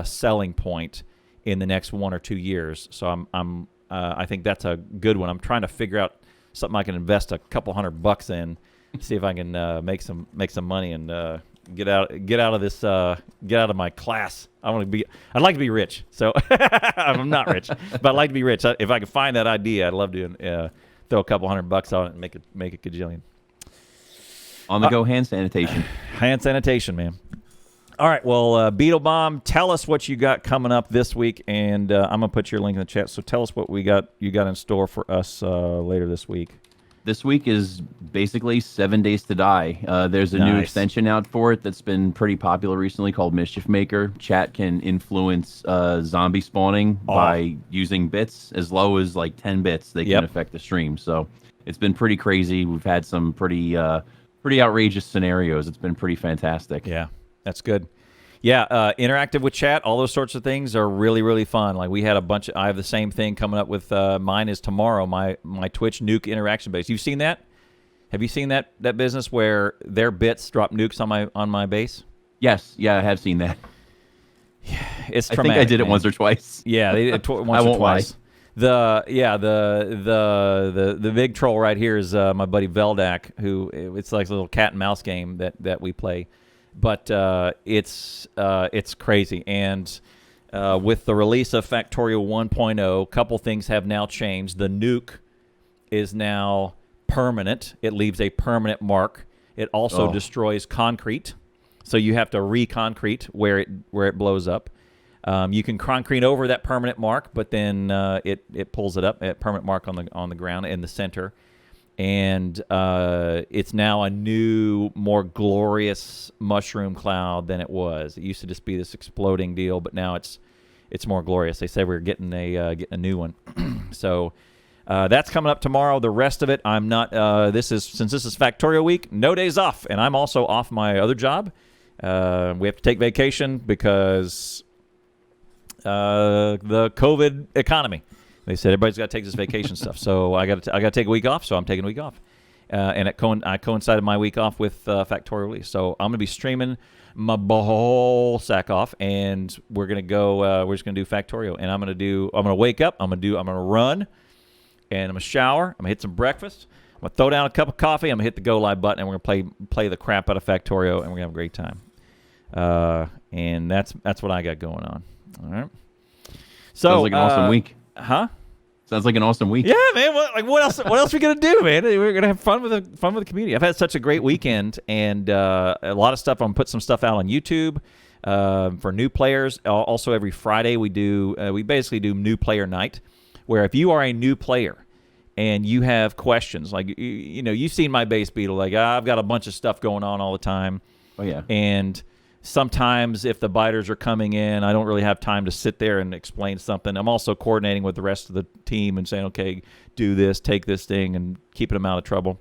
[SPEAKER 1] selling point in the next 1 or 2 years. So I think that's a good one. I'm trying to figure out something I can invest a couple $100 in, see if I can make some money and get out of my class. I'd like to be rich. So I'm not rich, but I'd like to be rich. If I could find that idea, I'd love to throw a couple $100 on it and make a gajillion.
[SPEAKER 2] On the go hand sanitation.
[SPEAKER 1] Hand sanitation, man. All right, well, Beetle Bomb, tell us what you got coming up this week, and I'm going to put your link in the chat. So tell us what you got in store for us later this week.
[SPEAKER 2] This week is basically 7 Days to Die. There's a new extension out for it that's been pretty popular recently called Mischief Maker. Chat can influence zombie spawning by using bits. As low as like 10 bits, they can affect the stream. So it's been pretty crazy. We've had some pretty outrageous scenarios. It's been pretty fantastic.
[SPEAKER 1] Yeah. That's good. Yeah, interactive with chat, all those sorts of things are really, really fun. Like we had I have the same thing coming up with mine is tomorrow, my Twitch nuke interaction base. You've seen that? Have you seen that business where their bits drop nukes on my base?
[SPEAKER 2] Yes, yeah, I have seen that.
[SPEAKER 1] Yeah, it's
[SPEAKER 2] traumatic.
[SPEAKER 1] I
[SPEAKER 2] think I did it once or twice.
[SPEAKER 1] Yeah, they did it once or twice. The big troll right here is my buddy Veldak, who it's like a little cat and mouse game that we play. But it's crazy, and with the release of Factorial 1.0, a couple things have now changed. The nuke is now permanent; it leaves a permanent mark. It also destroys concrete, so you have to re-concrete where it blows up. You can concrete over that permanent mark, but then it pulls it up, a permanent mark on the ground in the center. and it's now a new, more glorious mushroom cloud than it was. It used to just be this exploding deal, but now it's more glorious. They say we're getting a new one. So that's coming up tomorrow. The rest of it, I'm not. Since this is Factorio week, no days off, and I'm also off my other job. We have to take vacation because the COVID economy. They said everybody's got to take this vacation stuff, so I got to take a week off. So I'm taking a week off, and I coincided my week off with Factorio release. So I'm gonna be streaming my whole sack off, and we're gonna go. We're just gonna do Factorio, and I'm gonna wake up. I'm gonna run, and I'm gonna shower. I'm gonna hit some breakfast. I'm gonna throw down a cup of coffee. I'm gonna hit the go live button, and we're gonna play the crap out of Factorio, and we're gonna have a great time. And that's what I got going on. All right. So
[SPEAKER 2] sounds like an awesome week.
[SPEAKER 1] Huh?
[SPEAKER 2] Sounds like an awesome week.
[SPEAKER 1] Yeah, man. What else? What else are we gonna do, man? We're gonna have fun with the community. I've had such a great weekend, and a lot of stuff. I'm gonna put some stuff out on YouTube for new players. Also, every Friday we basically do new player night, where if you are a new player and you have questions, like you've seen my base, Beetle. Like I've got a bunch of stuff going on all the time.
[SPEAKER 2] Oh yeah.
[SPEAKER 1] And sometimes if the biters are coming in, I don't really have time to sit there and explain something. I'm also coordinating with the rest of the team and saying, okay, do this, take this thing, and keeping them out of trouble.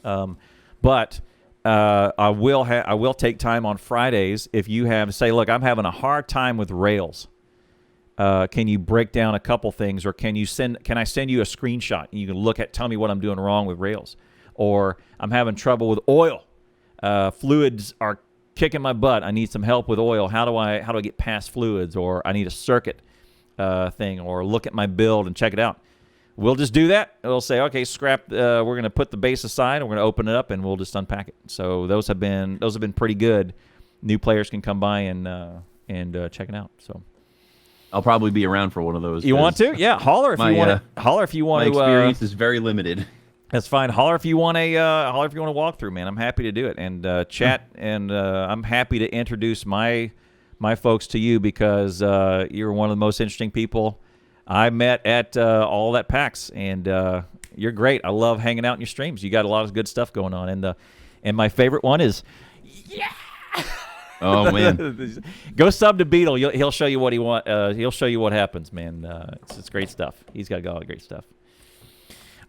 [SPEAKER 1] But I will take time on Fridays if you say, look, I'm having a hard time with Rails. Can you break down a couple things, or can I send you a screenshot and you can tell me what I'm doing wrong with Rails? Or I'm having trouble with oil. Fluids are kicking my butt. I need some help with oil. How do I get past fluids? Or I need a circuit thing, or look at my build and check it out. We'll just do that. We'll say, okay, scrap. We're going to put the base aside, and we're going to open it up, and we'll just unpack it. So those have been pretty good. New players can come by and check it out. So
[SPEAKER 2] I'll probably be around for one of those.
[SPEAKER 1] You want to? Yeah, holler if you want. Holler if you want to.
[SPEAKER 2] My experience is very limited.
[SPEAKER 1] That's fine. Holler if you want a walk through, man. I'm happy to do it, and chat, and I'm happy to introduce my folks to you, because you're one of the most interesting people I met at all that PAX, and you're great. I love hanging out in your streams. You got a lot of good stuff going on, and my favorite one is, yeah.
[SPEAKER 2] Oh man,
[SPEAKER 1] go sub to Beetle. He'll show you what he want. He'll show you what happens, man. It's great stuff. He's got a lot of great stuff.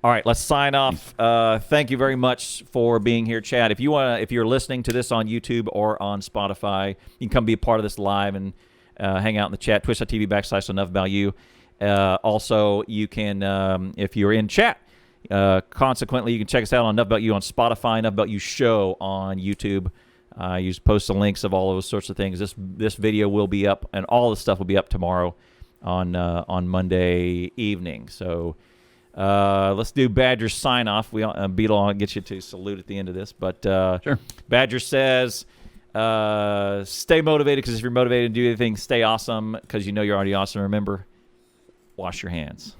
[SPEAKER 1] All right, let's sign off. Thank you very much for being here, Chad. If you're listening to this on YouTube or on Spotify, you can come be a part of this live and hang out in the chat. Twitch.tv/EnoughAboutYou. Also, you can, if you're in chat, consequently, you can check us out on Enough About You on Spotify, Enough About You Show on YouTube. You just post the links of all those sorts of things. This video will be up, and all the stuff will be up tomorrow on Monday evening. So. Let's do Badger's sign off. Beetle, I'll get you to salute at the end of this, but
[SPEAKER 2] sure.
[SPEAKER 1] Badger says, stay motivated, because if you're motivated to do anything, stay awesome, because you know you're already awesome. Remember, wash your hands.